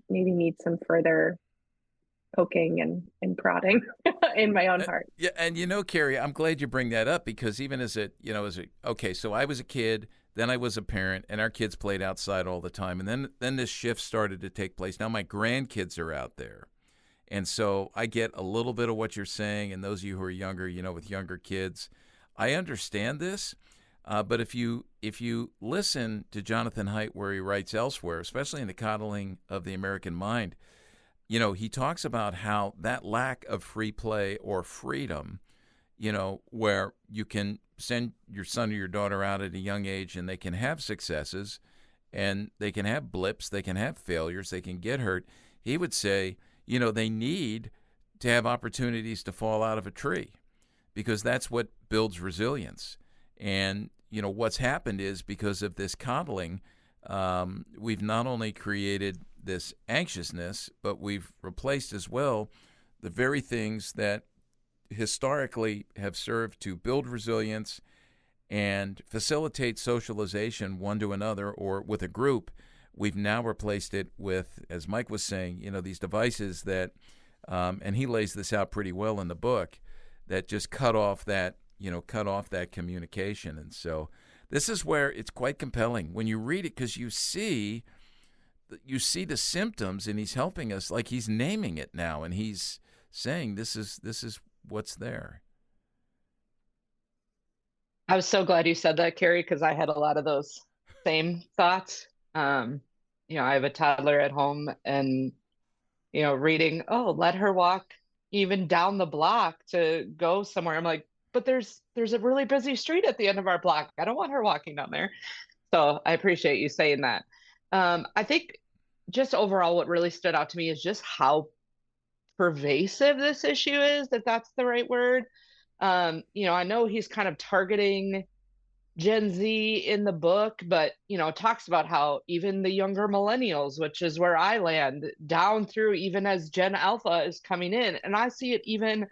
maybe need some further poking and prodding in my own heart. Yeah, and Carrie, I'm glad you bring that up, because even okay, so I was a kid, then I was a parent, and our kids played outside all the time, and then this shift started to take place. Now my grandkids are out there, and so I get a little bit of what you're saying. And those of you who are younger, with younger kids, I understand this. But if you listen to Jonathan Haidt, where he writes elsewhere, especially in The Coddling of the American Mind, he talks about how that lack of free play or freedom, where you can send your son or your daughter out at a young age and they can have successes and they can have blips, they can have failures, they can get hurt. He would say, they need to have opportunities to fall out of a tree, because that's what builds resilience. And, what's happened is, because of this coddling, we've not only created this anxiousness, but we've replaced as well the very things that historically have served to build resilience and facilitate socialization one to another or with a group. We've now replaced it with, as Mike was saying, these devices that, and he lays this out pretty well in the book, that just cut off that communication. And so this is where it's quite compelling when you read it, because you see the symptoms, and he's helping us, like he's naming it now, and he's saying this is what's there. I was so glad you said that, Carrie, because I had a lot of those same thoughts. I have a toddler at home, and reading, let her walk even down the block to go somewhere. I'm like, but there's a really busy street at the end of our block. I don't want her walking down there. So I appreciate you saying that. I think just overall, what really stood out to me is just how pervasive this issue is, if that's the right word. I know he's kind of targeting Gen Z in the book, but, talks about how even the younger millennials, which is where I land, down through even as Gen Alpha is coming in. And I see it even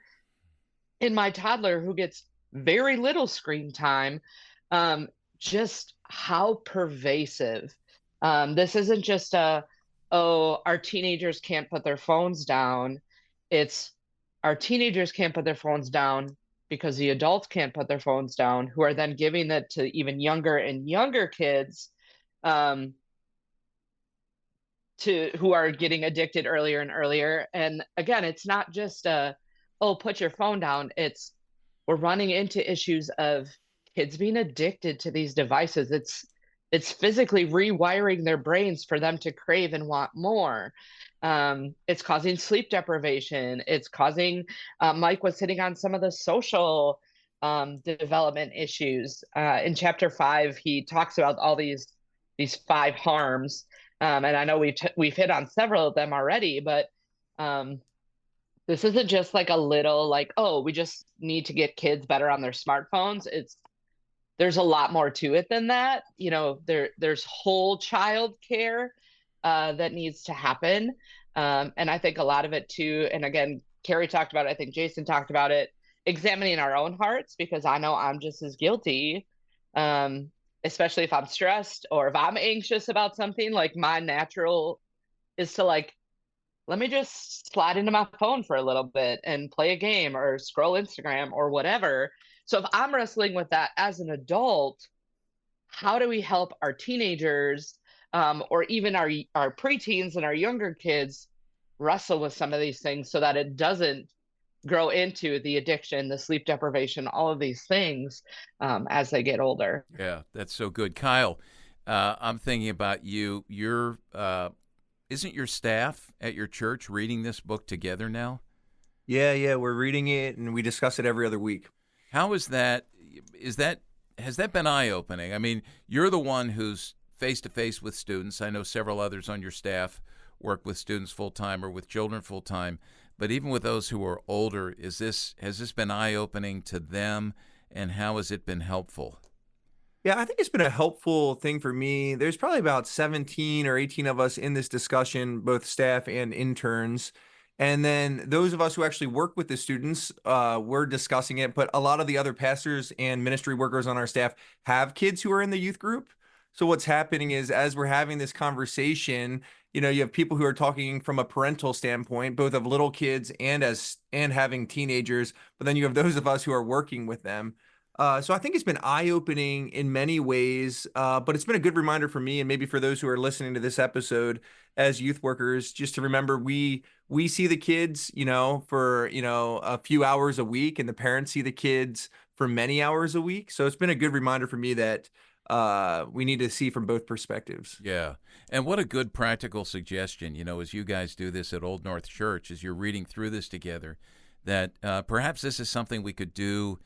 in my toddler, who gets very little screen time, just how pervasive. This isn't just our teenagers can't put their phones down. It's our teenagers can't put their phones down because the adults can't put their phones down, who are then giving it to even younger and younger kids, who are getting addicted earlier and earlier. And again, it's not just put your phone down. We're running into issues of kids being addicted to these devices. It's physically rewiring their brains for them to crave and want more. It's causing sleep deprivation. It's causing, Mike was hitting on some of the social development issues. In chapter 5, he talks about all these 5 harms. And I know we've hit on several of them already, but this isn't just like a little we just need to get kids better on their smartphones. There's a lot more to it than that. There's whole child care that needs to happen. And I think a lot of it too, and again, Carrie talked about it, I think Jason talked about it, examining our own hearts, because I know I'm just as guilty, especially if I'm stressed or if I'm anxious about something. Like, my natural is to let me just slide into my phone for a little bit and play a game or scroll Instagram or whatever. So if I'm wrestling with that as an adult, how do we help our teenagers or even our preteens and our younger kids wrestle with some of these things so that it doesn't grow into the addiction, the sleep deprivation, all of these things as they get older? Yeah, that's so good. Kyle, I'm thinking about you. Isn't your staff at your church reading this book together now? Yeah, we're reading it, and we discuss it every other week. How is that? Has that been eye-opening? I mean, you're the one who's face-to-face with students. I know several others on your staff work with students full-time or with children full-time. But even with those who are older, has this been eye-opening to them, and how has it been helpful? Yeah, I think it's been a helpful thing for me. There's probably about 17 or 18 of us in this discussion, both staff and interns. And then those of us who actually work with the students, we're discussing it. But a lot of the other pastors and ministry workers on our staff have kids who are in the youth group. So what's happening is, as we're having this conversation, you have people who are talking from a parental standpoint, both of little kids and having teenagers. But then you have those of us who are working with them. So I think it's been eye-opening in many ways, but it's been a good reminder for me, and maybe for those who are listening to this episode as youth workers, just to remember we see the kids, for a few hours a week, and the parents see the kids for many hours a week. So it's been a good reminder for me that we need to see from both perspectives. Yeah, and what a good practical suggestion, as you guys do this at Old North Church, as you're reading through this together, that perhaps this is something we could do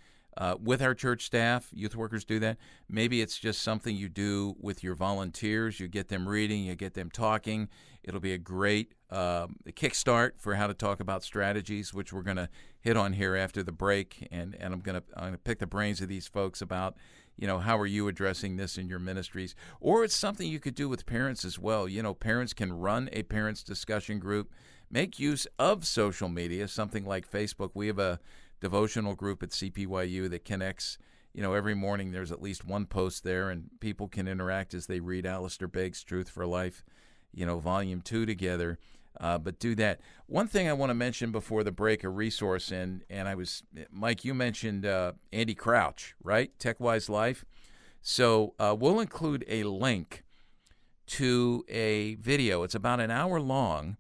with our church staff. Youth workers do that. Maybe it's just something you do with your volunteers. You get them reading, you get them talking. It'll be a great kickstart for how to talk about strategies, which we're going to hit on here after the break. And I'm going to pick the brains of these folks about, how are you addressing this in your ministries? Or it's something you could do with parents as well. Parents can run a parents discussion group, make use of social media, something like Facebook. We have a devotional group at CPYU that connects, every morning there's at least one post there, and people can interact as they read Alistair Begg's Truth for Life, Volume 2 together. But do that. One thing I want to mention before the break, a resource, and Mike, you mentioned Andy Crouch, right? TechWise Life. So we'll include a link to a video. It's about an hour long,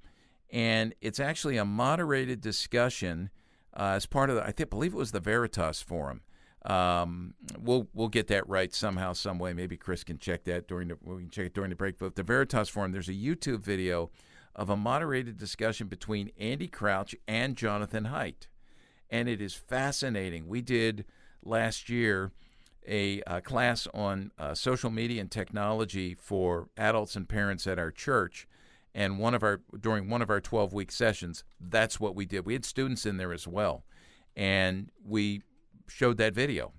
and it's actually a moderated discussion as part of I believe it was the Veritas Forum. We'll get that right somehow, some way. Maybe Chris can check that we can check it during the break. But the Veritas Forum, there's a YouTube video of a moderated discussion between Andy Crouch and Jonathan Haidt, and it is fascinating. We did last year a class on social media and technology for adults and parents at our church. And during one of our 12-week sessions, that's what we did. We had students in there as well, and we showed that video,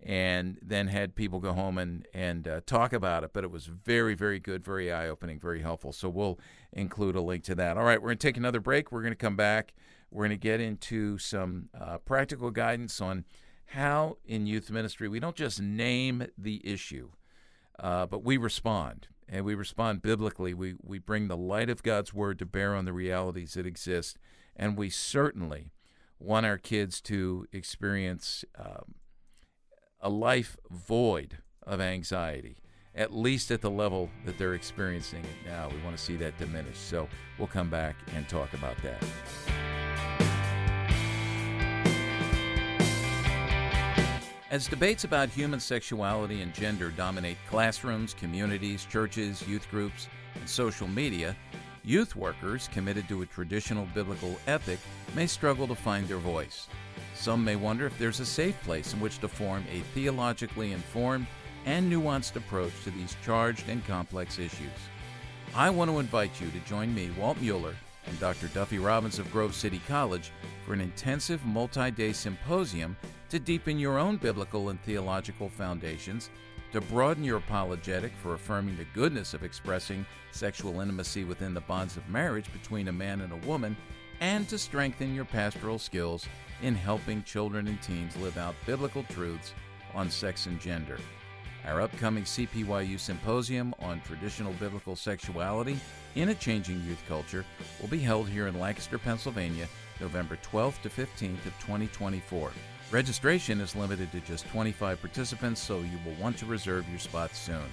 and then had people go home and talk about it. But it was very, very good, very eye-opening, very helpful. So we'll include a link to that. All right, we're going to take another break. We're going to come back. We're going to get into some practical guidance on how in youth ministry we don't just name the issue, but we respond. And we respond biblically. We bring the light of God's Word to bear on the realities that exist. And we certainly want our kids to experience a life void of anxiety, at least at the level that they're experiencing it now. We want to see that diminish. So we'll come back and talk about that. As debates about human sexuality and gender dominate classrooms, communities, churches, youth groups, and social media, youth workers committed to a traditional biblical ethic may struggle to find their voice. Some may wonder if there's a safe place in which to form a theologically informed and nuanced approach to these charged and complex issues. I want to invite you to join me, Walt Mueller, and Dr. Duffy Robbins of Grove City College for an intensive multi-day symposium to deepen your own biblical and theological foundations, to broaden your apologetic for affirming the goodness of expressing sexual intimacy within the bonds of marriage between a man and a woman, and to strengthen your pastoral skills in helping children and teens live out biblical truths on sex and gender. Our upcoming CPYU Symposium on Traditional Biblical Sexuality in a Changing Youth Culture will be held here in Lancaster, Pennsylvania, November 12th to 15th of 2024. Registration is limited to just 25 participants, so you will want to reserve your spot soon.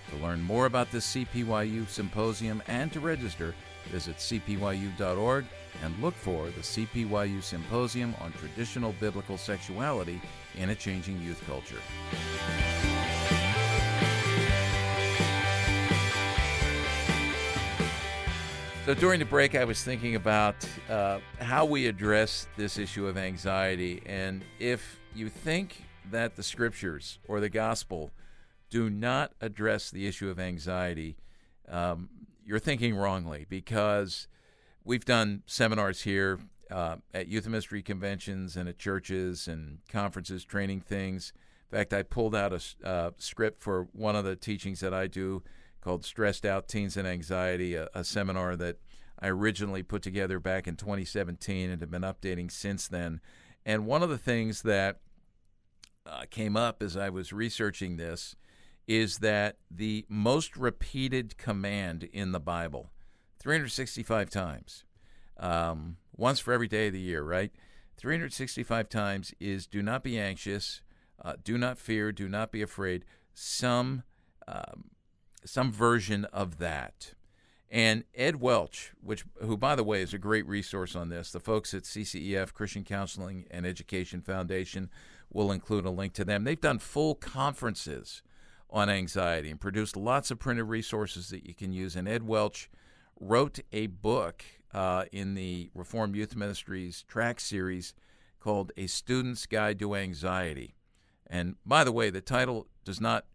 To learn more about this CPYU Symposium and to register, visit cpyu.org and look for the CPYU Symposium on Traditional Biblical Sexuality in a Changing Youth Culture. So during the break, I was thinking about how we address this issue of anxiety. And if you think that the scriptures or the gospel do not address the issue of anxiety, you're thinking wrongly, because we've done seminars here at youth ministry conventions and at churches and conferences, training things. In fact, I pulled out a script for one of the teachings that I do called Stressed Out Teens and Anxiety, a seminar that I originally put together back in 2017 and have been updating since then. And one of the things that came up as I was researching this is that the most repeated command in the Bible, 365 times, once for every day of the year, right? 365 times is do not be anxious, do not fear, do not be afraid, some version of that. And Ed Welch, who, by the way, is a great resource on this, the folks at CCEF, Christian Counseling and Education Foundation, will include a link to them. They've done full conferences on anxiety and produced lots of printed resources that you can use. And Ed Welch wrote a book in the Reformed Youth Ministries track series called A Student's Guide to Anxiety. And by the way, the title it's not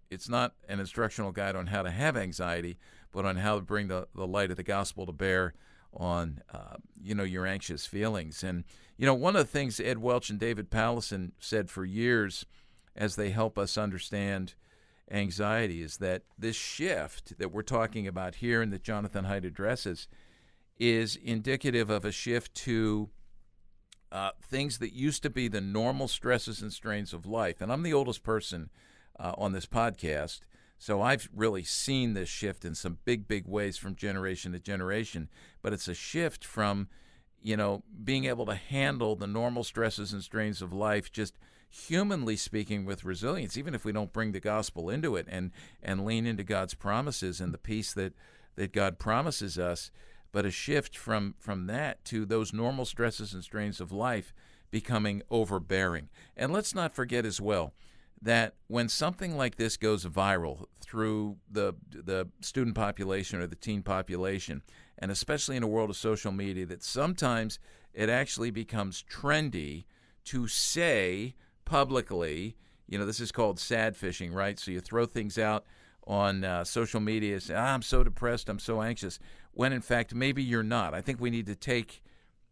an instructional guide on how to have anxiety, but on how to bring the light of the gospel to bear on, your anxious feelings. And, one of the things Ed Welch and David Pallison said for years as they help us understand anxiety is that this shift that we're talking about here and that Jonathan Haidt addresses is indicative of a shift to things that used to be the normal stresses and strains of life. And I'm the oldest person on this podcast, so I've really seen this shift in some big, big ways from generation to generation. But it's a shift from, being able to handle the normal stresses and strains of life, just humanly speaking, with resilience, even if we don't bring the gospel into it and lean into God's promises and the peace that God promises us. But a shift from that to those normal stresses and strains of life becoming overbearing. And let's not forget as well that when something like this goes viral through the student population or the teen population, and especially in a world of social media, that sometimes it actually becomes trendy to say publicly, this is called sad fishing, right? So you throw things out on social media, say, I'm so depressed, I'm so anxious, when in fact maybe you're not. I think we need to take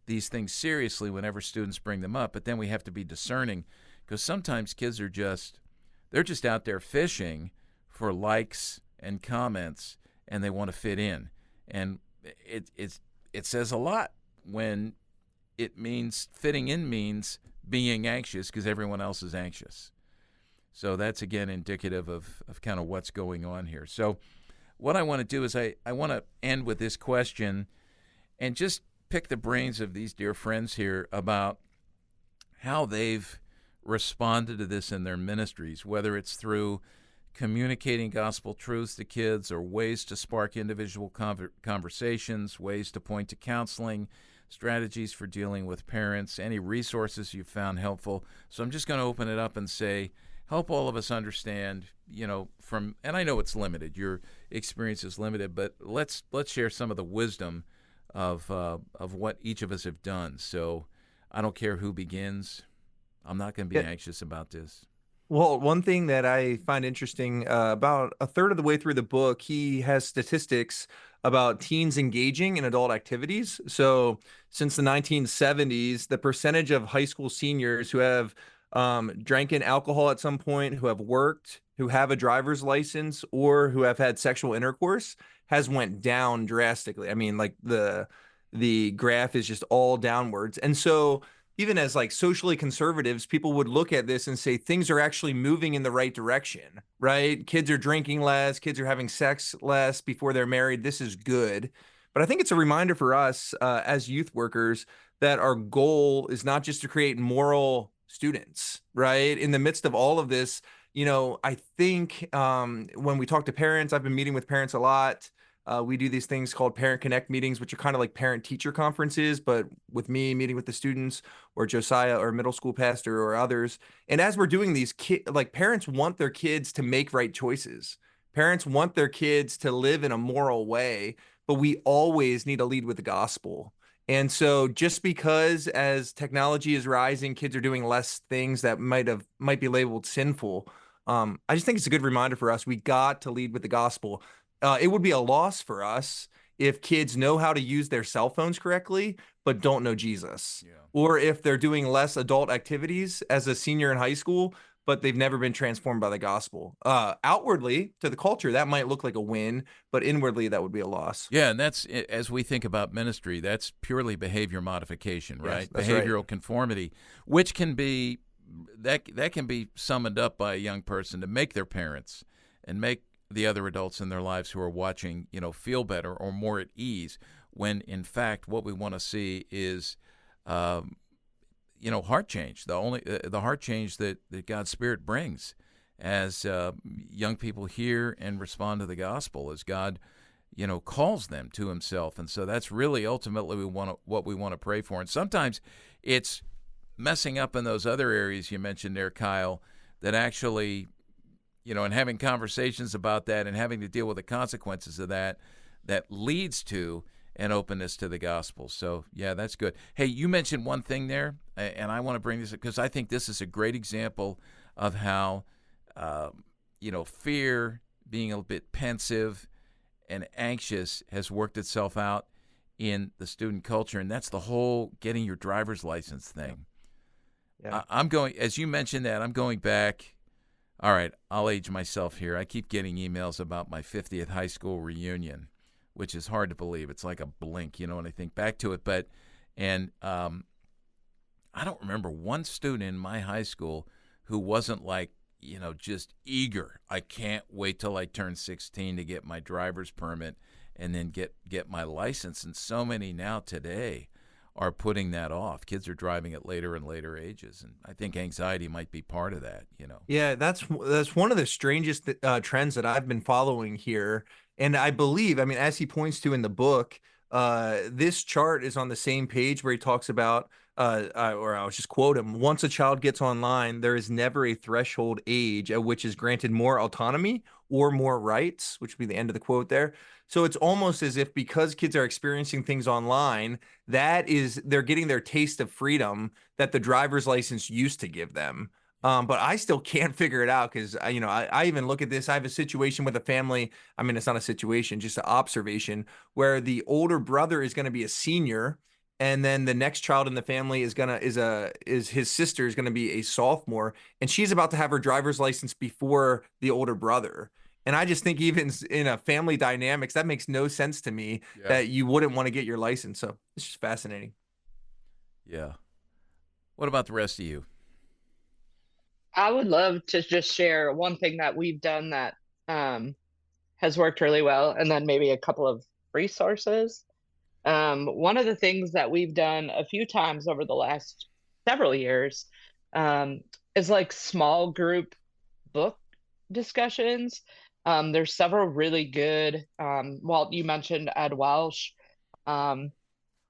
these things seriously whenever students bring them up, but then we have to be discerning, because sometimes kids are they're just out there fishing for likes and comments, and they want to fit in. And it says a lot when it means fitting in means being anxious because everyone else is anxious. So that's, again, indicative of kind of what's going on here. So what I want to do is I want to end with this question and just pick the brains of these dear friends here about how they've responded to this in their ministries, whether it's through communicating gospel truths to kids or ways to spark individual conversations, ways to point to counseling, strategies for dealing with parents, any resources you've found helpful. So I'm just going to open it up and say, help all of us understand, and I know it's limited, your experience is limited, but let's share some of the wisdom of what each of us have done. So I don't care who begins. I'm not going to be anxious about this. Well, one thing that I find interesting, about a third of the way through the book, he has statistics about teens engaging in adult activities. So since the 1970s, the percentage of high school seniors who have drank in alcohol at some point, who have worked, who have a driver's license, or who have had sexual intercourse has went down drastically. I mean, like the graph is just all downwards. And so even as like socially conservatives, people would look at this and say things are actually moving in the right direction, right? Kids are drinking less, kids are having sex less before they're married. This is good. But I think it's a reminder for us as youth workers that our goal is not just to create moral students, right? In the midst of all of this, I think when we talk to parents, I've been meeting with parents a lot. We do these things called Parent Connect meetings, which are kind of like parent-teacher conferences, but with me meeting with the students or Josiah or middle school pastor or others. And as we're doing these, parents want their kids to make right choices. Parents want their kids to live in a moral way, but we always need to lead with the gospel. And so just because as technology is rising, kids are doing less things that might be labeled sinful, I just think it's a good reminder for us. We got to lead with the gospel. It would be a loss for us if kids know how to use their cell phones correctly, but don't know Jesus. Yeah. Or if they're doing less adult activities as a senior in high school, but they've never been transformed by the gospel. Outwardly, to the culture, that might look like a win, but inwardly, that would be a loss. Yeah, and that's, as we think about ministry, that's purely behavior modification, right? Yes, that's Behavioral right. conformity, which can be that can be summed up by a young person to make their parents and make the other adults in their lives who are watching, feel better or more at ease. When in fact, what we want to see is, heart change. The heart change that God's Spirit brings as young people hear and respond to the gospel, as God, calls them to Himself. And so that's really ultimately what we want to pray for. And sometimes it's messing up in those other areas you mentioned there, Kyle, that actually, and having conversations about that and having to deal with the consequences of that leads to an openness to the gospel. So, yeah, that's good. Hey, you mentioned one thing there, and I want to bring this up because I think this is a great example of how, fear, being a bit pensive and anxious, has worked itself out in the student culture, and that's the whole getting your driver's license thing. Yeah. I'm going, as you mentioned that, I'm going back. All right, I'll age myself here. I keep getting emails about my 50th high school reunion, which is hard to believe. It's like a blink, when I think back to it. I don't remember one student in my high school who wasn't like, just eager. I can't wait till I turn 16 to get my driver's permit and then get my license. And so many now today are putting that off. Kids are driving at later and later ages, and I think anxiety might be part of that. Yeah, that's one of the strangest trends that I've been following here. And I believe, as he points to in the book, this chart is on the same page where he talks about, or I'll just quote him: once a child gets online, there is never a threshold age at which is granted more autonomy or more rights, which would be the end of the quote there. So it's almost as if because kids are experiencing things online, they're getting their taste of freedom that the driver's license used to give them. But I still can't figure it out because, I even look at this. I have a situation with a family. It's not a situation, just an observation where the older brother is going to be a senior. And then the next child in the family is his sister is going to be a sophomore. And she's about to have her driver's license before the older brother. And I just think even in a family dynamics, that makes no sense to me that you wouldn't want to get your license. So it's just fascinating. Yeah. What about the rest of you? I would love to just share one thing that we've done that has worked really well, and then maybe a couple of resources. One of the things that we've done a few times over the last several years is like small group book discussions. There's several really good. Walt, you mentioned Ed Welsh.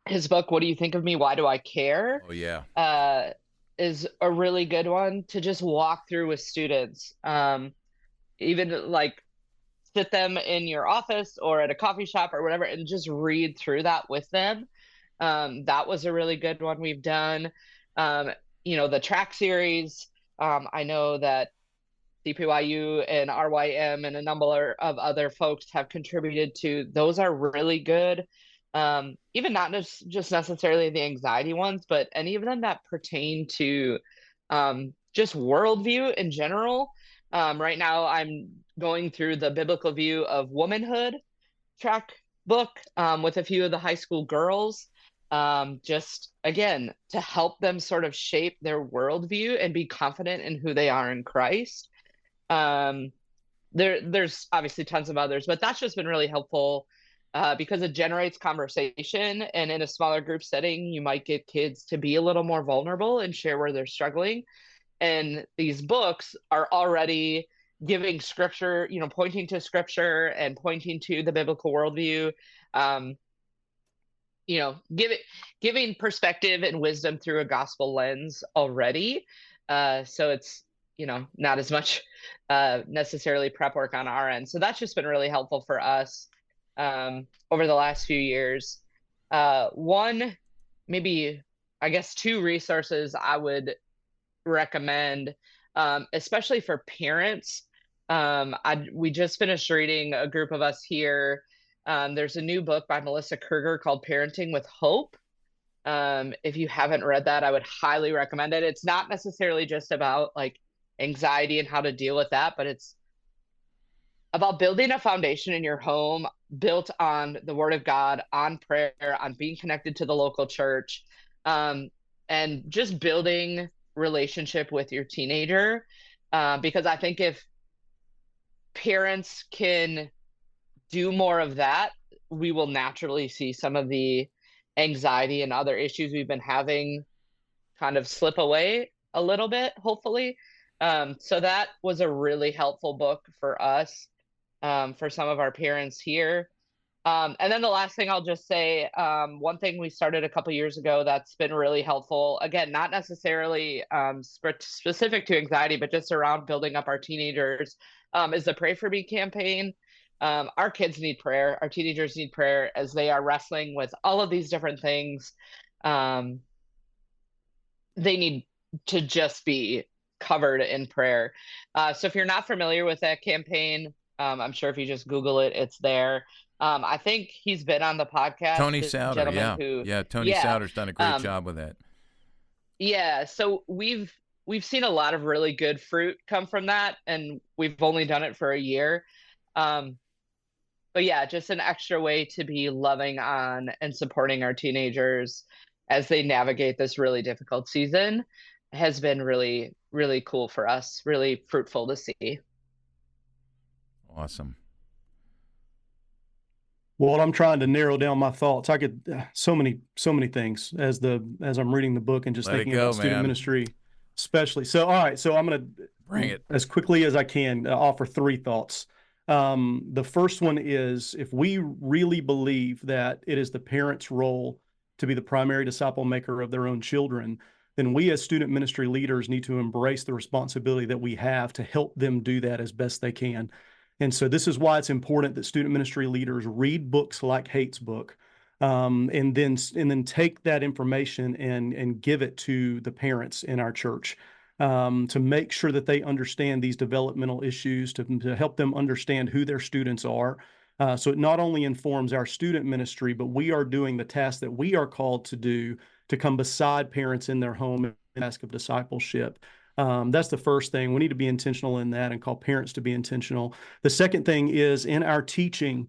His book, What Do You Think of Me? Why Do I Care? Oh, yeah. Is a really good one to just walk through with students. Even like sit them in your office or at a coffee shop or whatever and just read through that with them. That was a really good one we've done. The track series. I know that CPYU and RYM and a number of other folks have contributed to. Those are really good. Even not just necessarily the anxiety ones, but any of them that pertain to just worldview in general. Right now, I'm going through the biblical view of womanhood track book with a few of the high school girls, just again to help them sort of shape their worldview and be confident in who they are in Christ. There's obviously tons of others, but that's just been really helpful because it generates conversation. And in a smaller group setting, you might get kids to be a little more vulnerable and share where they're struggling. And these books are already giving scripture, pointing to scripture and pointing to the biblical worldview, giving perspective and wisdom through a gospel lens already. So it's, not as much necessarily prep work on our end. So that's just been really helpful for us over the last few years. One, maybe, I guess, two resources I would recommend, especially for parents. We just finished reading, a group of us here, There's a new book by Melissa Kruger called Parenting with Hope. If you haven't read that, I would highly recommend it. It's not necessarily just about like anxiety and how to deal with that, but it's about building a foundation in your home built on the Word of God, on prayer, on being connected to the local church, and just building relationship with your teenager. Because I think if parents can do more of that, we will naturally see some of the anxiety and other issues we've been having kind of slip away a little bit, hopefully. So that was a really helpful book for us, for some of our parents here. And then the last thing I'll just say, one thing we started a couple years ago that's been really helpful, again, not necessarily specific to anxiety, but just around building up our teenagers, is the Pray For Me campaign. Our kids need prayer. Our teenagers need prayer as they are wrestling with all of these different things. They need to just be covered in prayer. So if you're not familiar with that campaign, I'm sure if you just Google it, it's there. I think he's been on the podcast. Tony Souter, Tony Souter's done a great job with that. Yeah, so we've seen a lot of really good fruit come from that, and we've only done it for a year. But yeah, just an extra way to be loving on and supporting our teenagers as they navigate this really difficult season has been really, really cool for us, really fruitful to see. Awesome. Well, I'm trying to narrow down my thoughts. I could so many things as I'm reading the book and just thinking about student ministry, especially. So, all right. So I'm going to bring it as quickly as I can. Offer 3 thoughts. The first one is, if we really believe that it is the parent's role to be the primary disciple maker of their own children, then we as student ministry leaders need to embrace the responsibility that we have to help them do that as best they can. And so this is why it's important that student ministry leaders read books like Haidt's book, and then take that information and give it to the parents in our church, to make sure that they understand these developmental issues, to help them understand who their students are. So it not only informs our student ministry, but we are doing the task that we are called to do, to come beside parents in their home and task of discipleship. That's the first thing. We need to be intentional in that and call parents to be intentional. The second thing is, in our teaching,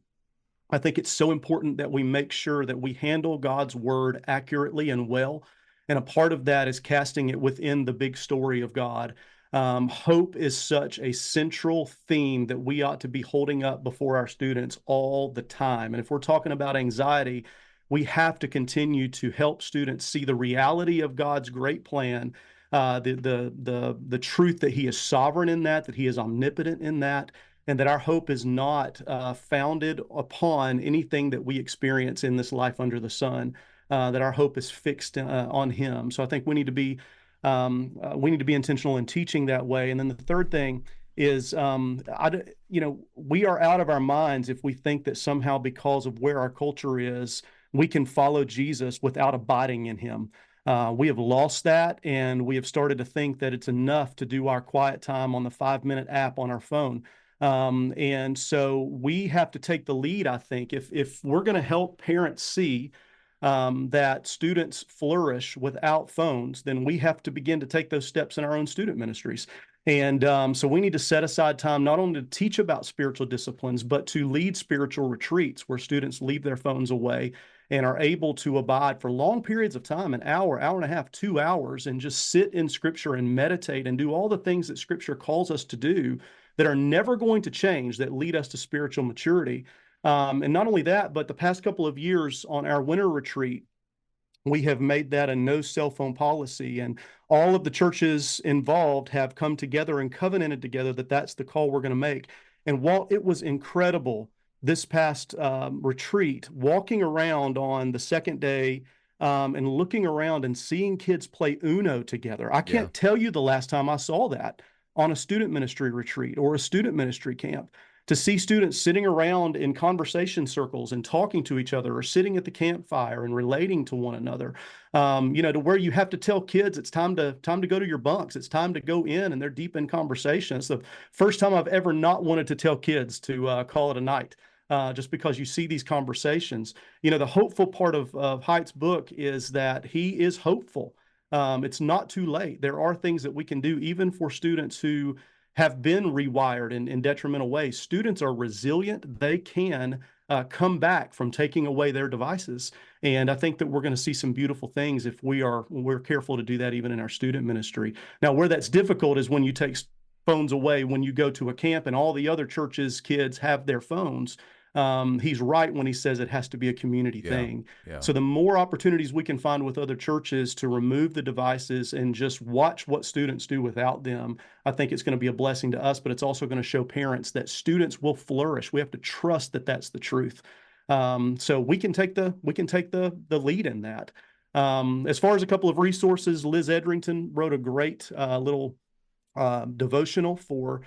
I think it's so important that we make sure that we handle God's word accurately and well. And a part of that is casting it within the big story of God. Hope is such a central theme that we ought to be holding up before our students all the time. And if we're talking about anxiety, we have to continue to help students see the reality of God's great plan, the truth that He is sovereign in that He is omnipotent in that, and that our hope is not founded upon anything that we experience in this life under the sun. That our hope is fixed on Him. So I think we need to be intentional in teaching that way. And then the third thing is, we are out of our minds if we think that somehow, because of where our culture is, we can follow Jesus without abiding in Him. We have lost that, and we have started to think that it's enough to do our quiet time on the 5-minute app on our phone. And so we have to take the lead, I think, if we're going to help parents see that students flourish without phones, then we have to begin to take those steps in our own student ministries. And so we need to set aside time not only to teach about spiritual disciplines, but to lead spiritual retreats where students leave their phones away and are able to abide for long periods of time, an hour, hour and a half, 2 hours, and just sit in Scripture and meditate and do all the things that Scripture calls us to do that are never going to change, that lead us to spiritual maturity. And not only that, but the past couple of years on our winter retreat, we have made that a no cell phone policy, and all of the churches involved have come together and covenanted together that that's the call we're going to make. And while it was incredible this past retreat, walking around on the second day and looking around and seeing kids play Uno together, I can't tell you the last time I saw that on a student ministry retreat or a student ministry camp. To see students sitting around in conversation circles and talking to each other, or sitting at the campfire and relating to one another, to where you have to tell kids it's time to go to your bunks. It's time to go in, and they're deep in conversation. It's the first time I've ever not wanted to tell kids to call it a night. just because you see these conversations. You know, the hopeful part of Haidt's book is that he is hopeful. It's not too late. There are things that we can do, even for students who have been rewired in detrimental ways. Students are resilient. They can come back from taking away their devices. And I think that we're going to see some beautiful things if we're careful to do that even in our student ministry. Now, where that's difficult is when you take phones away when you go to a camp and all the other churches' kids have their phones. He's right when he says it has to be a community thing. Yeah. So the more opportunities we can find with other churches to remove the devices and just watch what students do without them, I think it's going to be a blessing to us, but it's also going to show parents that students will flourish. We have to trust that that's the truth. So we can take the lead in that. As far as a couple of resources, Liz Edrington wrote a great little devotional for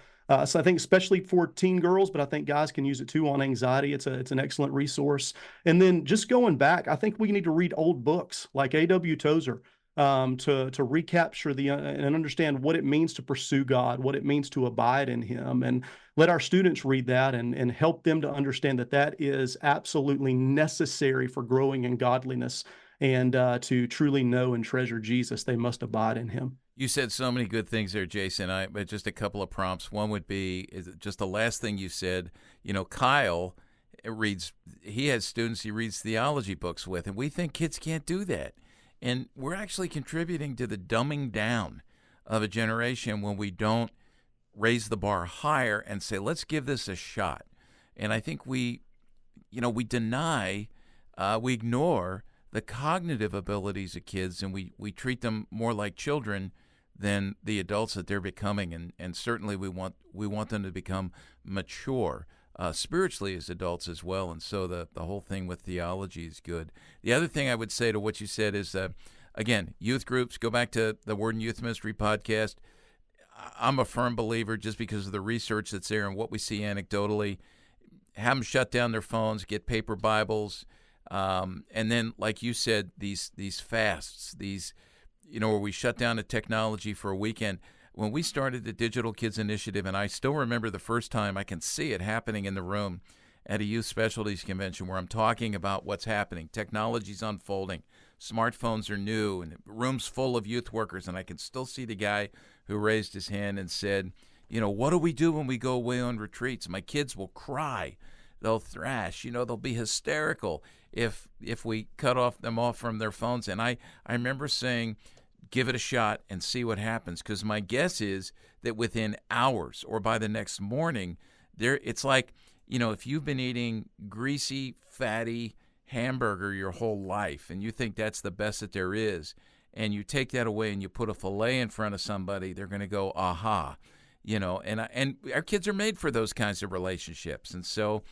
so I think especially for teen girls, but I think guys can use it too on anxiety. It's an excellent resource. And then just going back, I think we need to read old books like A.W. Tozer to recapture and understand what it means to pursue God, what it means to abide in Him, and let our students read that and help them to understand that that is absolutely necessary for growing in godliness and to truly know and treasure Jesus. They must abide in Him. You said so many good things there, Jason. But just a couple of prompts. One would be just the last thing you said. You know, Kyle he has students he reads theology books with, and we think kids can't do that. And we're actually contributing to the dumbing down of a generation when we don't raise the bar higher and say, let's give this a shot. And I think we deny, we ignore the cognitive abilities of kids, and we treat them more like children than the adults that they're becoming, and certainly we want them to become mature spiritually as adults as well, and so the whole thing with theology is good. The other thing I would say to what you said is, again, youth groups, go back to the Word and Youth Ministry podcast. I'm a firm believer, just because of the research that's there and what we see anecdotally, have them shut down their phones, get paper Bibles, and then, like you said, these fasts, where we shut down the technology for a weekend. When we started the Digital Kids Initiative, and I still remember the first time, I can see it happening in the room at a youth specialties convention where I'm talking about what's happening. Technology's unfolding. Smartphones are new, and rooms full of youth workers, and I can still see the guy who raised his hand and said, what do we do when we go away on retreats? My kids will cry. They'll thrash. They'll be hysterical if we cut them off from their phones. And I remember saying, give it a shot and see what happens, because my guess is that within hours or by the next morning, it's like, if you've been eating greasy, fatty hamburger your whole life and you think that's the best that there is, and you take that away and you put a filet in front of somebody, they're going to go, aha. And our kids are made for those kinds of relationships, and so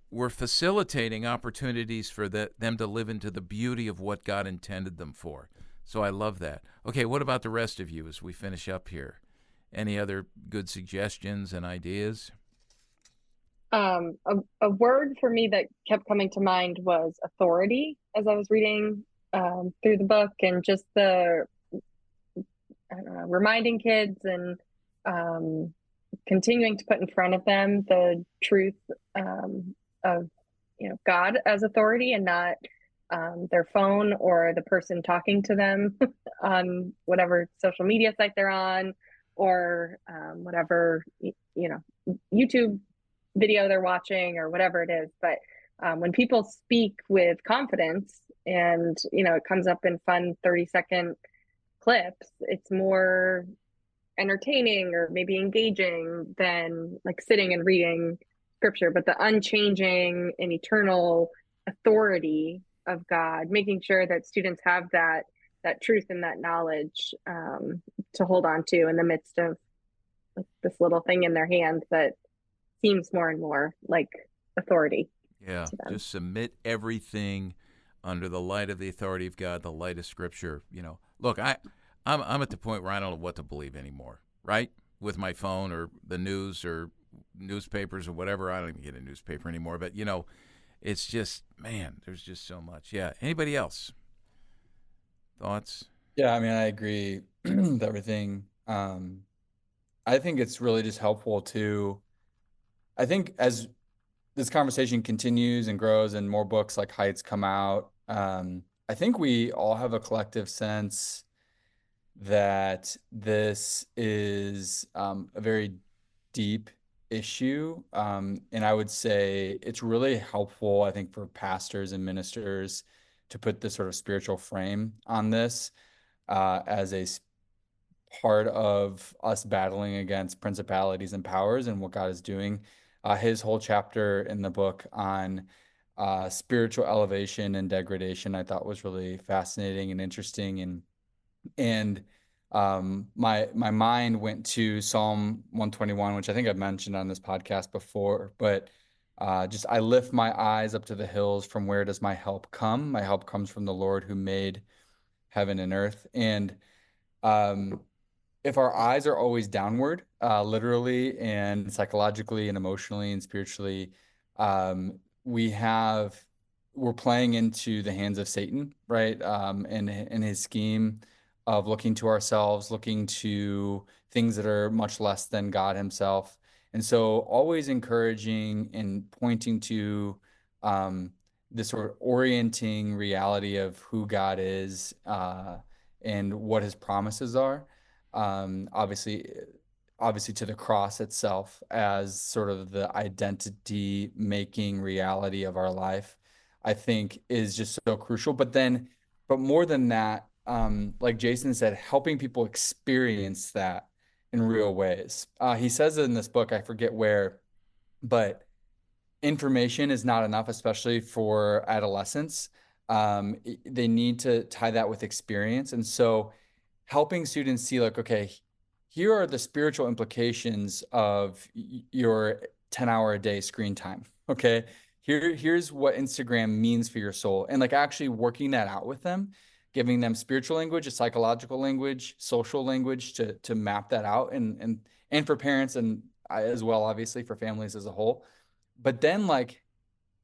we're facilitating opportunities for them to live into the beauty of what God intended them for. So I love that. Okay, what about the rest of you as we finish up here? Any other good suggestions and ideas? A word for me that kept coming to mind was authority as I was reading through the book, and just reminding kids and continuing to put in front of them the truth of God as authority, and not their phone or the person talking to them on whatever social media site they're on, or whatever YouTube video they're watching, or whatever it is. But when people speak with confidence, and it comes up in fun 30-second clips, it's more entertaining or maybe engaging than like sitting and reading scripture. But the unchanging and eternal authority of God, making sure that students have that truth and that knowledge to hold on to in the midst of this little thing in their hand that seems more and more like authority. Yeah, just submit everything under the light of the authority of God, the light of Scripture. Look, I'm at the point where I don't know what to believe anymore, right? With my phone or the news or newspapers or whatever. I don't even get a newspaper anymore. But, it's just, man, there's just so much. Yeah. Anybody else? Thoughts? Yeah, I mean, I agree with everything. I think it's really just helpful to I think as this conversation continues and grows and more books like Heidt's come out, I think we all have a collective sense that this is a very deep issue. And I would say it's really helpful, I think, for pastors and ministers to put this sort of spiritual frame on this as a part of us battling against principalities and powers and what God is doing. His whole chapter in the book on spiritual elevation and degradation, I thought was really fascinating and interesting. And my mind went to Psalm 121, which I think I've mentioned on this podcast before, but just I lift my eyes up to the hills. From where does my help come? My help comes from the Lord who made heaven and earth. And if our eyes are always downward, literally and psychologically and emotionally and spiritually, we're playing into the hands of Satan, right? And his scheme of looking to ourselves, looking to things that are much less than God himself. And so always encouraging and pointing to this sort of orienting reality of who God is and what his promises are. Obviously to the cross itself as sort of the identity making reality of our life, I think is just so crucial. But more than that, like Jason said, helping people experience that in real ways. He says it in this book, I forget where, but information is not enough, especially for adolescents. They need to tie that with experience. And so helping students see like, okay, here are the spiritual implications of your 10-hour a day screen time. Okay. Here's what Instagram means for your soul. And like actually working that out with them, giving them spiritual language, a psychological language, social language to map that out and for parents and as well, obviously for families as a whole. But then like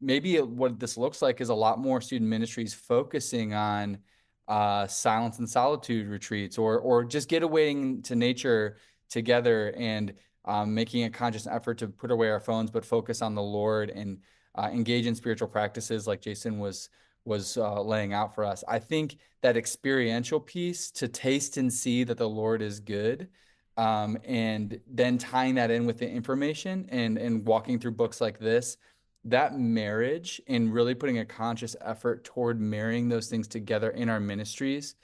maybe what this looks like is a lot more student ministries focusing on silence and solitude retreats or just getawaying to nature together and making a conscious effort to put away our phones, but focus on the Lord and engage in spiritual practices like Jason was laying out for us. I think that experiential piece to taste and see that the Lord is good, and then tying that in with the information and walking through books like this, that marriage and really putting a conscious effort toward marrying those things together in our ministries,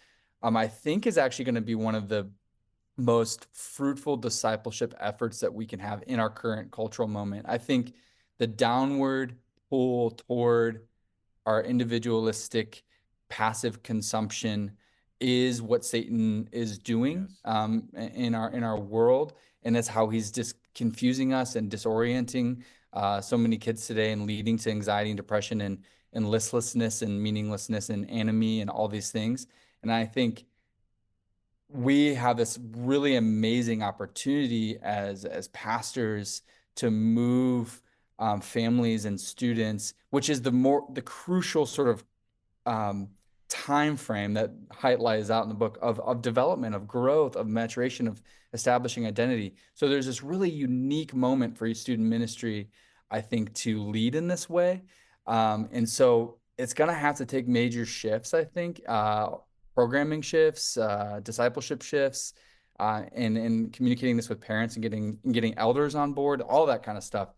I think is actually going to be one of the most fruitful discipleship efforts that we can have in our current cultural moment. I think the downward pull toward our individualistic passive consumption is what Satan is doing in our world, and that's how he's just confusing us and disorienting so many kids today and leading to anxiety and depression and listlessness and meaninglessness and anomie and all these things. And I think we have this really amazing opportunity as pastors to move families and students, which is the crucial sort of time frame that Haidt lays out in the book of development, of growth, of maturation, of establishing identity. So there's this really unique moment for your student ministry, I think, to lead in this way. And so it's going to have to take major shifts, I think, programming shifts, discipleship shifts, and communicating this with parents and getting elders on board, all that kind of stuff.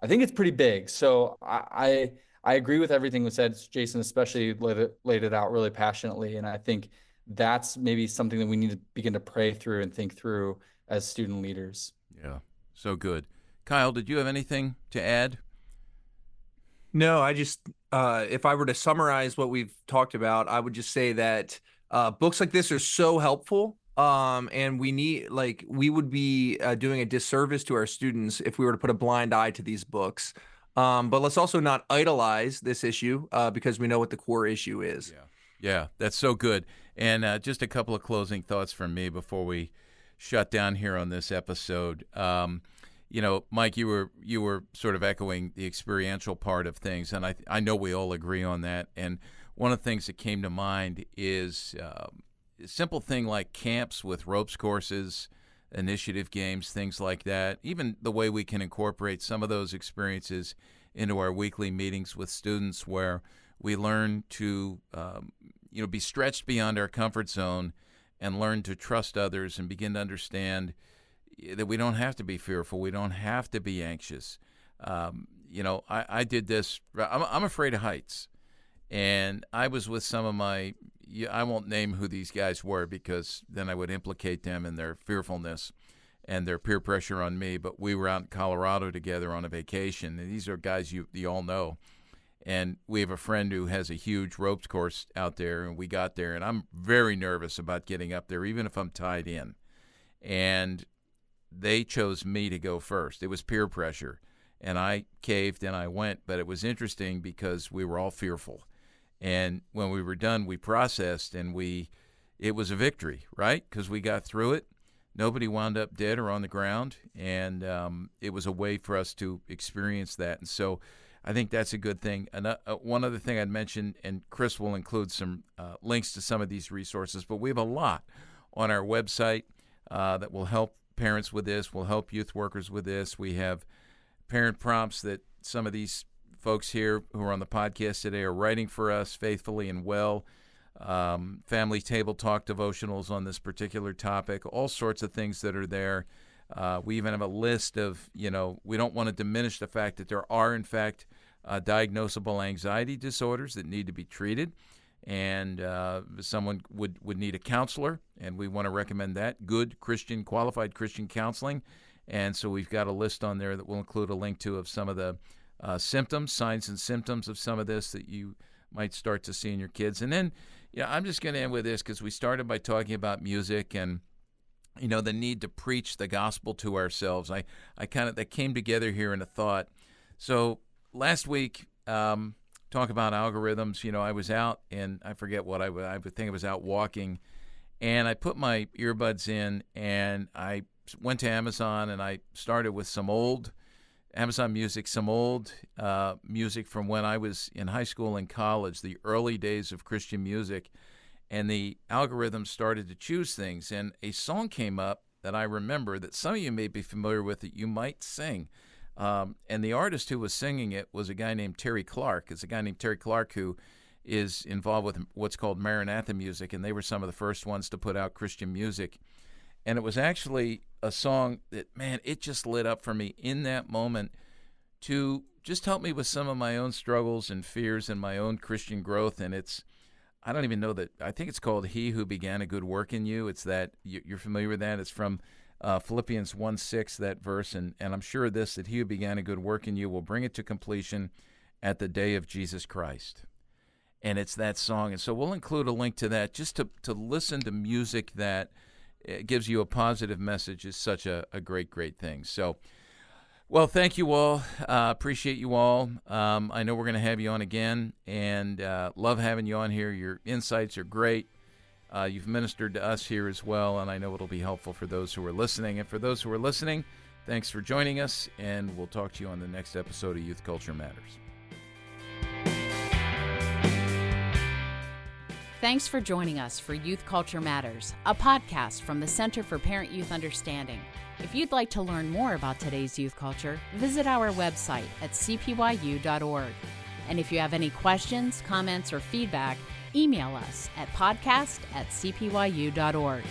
I think it's pretty big. So I agree with everything was said. Jason especially laid it out really passionately. And I think that's maybe something that we need to begin to pray through and think through as student leaders. Yeah, so good. Kyle, did you have anything to add? No, I just, if I were to summarize what we've talked about, I would just say that books like this are so helpful. And we would be doing a disservice to our students if we were to put a blind eye to these books. But let's also not idolize this issue because we know what the core issue is. Yeah, that's so good. And just a couple of closing thoughts from me before we shut down here on this episode. Mike, you were sort of echoing the experiential part of things, and I know we all agree on that. And one of the things that came to mind is a simple thing like camps with ropes courses. initiative games, things like that. Even the way we can incorporate some of those experiences into our weekly meetings with students, where we learn to be stretched beyond our comfort zone and learn to trust others and begin to understand that we don't have to be fearful. We don't have to be anxious. I did this. I'm afraid of heights. And I was with some of my, I won't name who these guys were because then I would implicate them in their fearfulness and their peer pressure on me. But we were out in Colorado together on a vacation. And these are guys you all know. And we have a friend who has a huge ropes course out there. And we got there. And I'm very nervous about getting up there, even if I'm tied in. And they chose me to go first. It was peer pressure. And I caved and I went. But it was interesting because we were all fearful. And when we were done, we processed, and it was a victory, right? Because we got through it. Nobody wound up dead or on the ground, and it was a way for us to experience that. And so I think that's a good thing. And one other thing I'd mention, and Chris will include some links to some of these resources, but we have a lot on our website that will help parents with this, will help youth workers with this. We have parent prompts that some of these folks here who are on the podcast today are writing for us faithfully and well. Family table talk devotionals on this particular topic, all sorts of things that are there. We even have a list of, we don't want to diminish the fact that there are, in fact, diagnosable anxiety disorders that need to be treated. And someone would need a counselor, and we want to recommend that. Good Christian, qualified Christian counseling. And so we've got a list on there that will include a link to of some of the symptoms, signs and symptoms of some of this that you might start to see in your kids. And then, I'm just going to end with this because we started by talking about music and, the need to preach the gospel to ourselves. That came together here in a thought. So last week, talk about algorithms. I was out, and I forget what I think I was out walking, and I put my earbuds in, and I went to Amazon, and I started with some old Amazon Music, some old music from when I was in high school and college, the early days of Christian music, and the algorithm started to choose things. And a song came up that I remember that some of you may be familiar with that you might sing. And the artist who was singing it was a guy named Terry Clark. It's a guy named Terry Clark who is involved with what's called Maranatha Music, and they were some of the first ones to put out Christian music. And it was actually a song that, man, it just lit up for me in that moment to just help me with some of my own struggles and fears and my own Christian growth. And I don't even know that, I think it's called He Who Began a Good Work in You. It's that, you're familiar with that? It's from Philippians 1:6, that verse. And I'm sure of this, that He who began a good work in you will bring it to completion at the day of Jesus Christ. And it's that song. And so we'll include a link to that just to listen to music that it gives you a positive message is such a great, great thing. So, well, thank you all. Appreciate you all. I know we're going to have you on again, and love having you on here. Your insights are great. You've ministered to us here as well, and I know it'll be helpful for those who are listening. And for those who are listening, thanks for joining us, and we'll talk to you on the next episode of Youth Culture Matters. Thanks for joining us for Youth Culture Matters, a podcast from the Center for Parent-Youth Understanding. If you'd like to learn more about today's youth culture, visit our website at cpyu.org. And if you have any questions, comments, or feedback, email us at podcast@cpyu.org.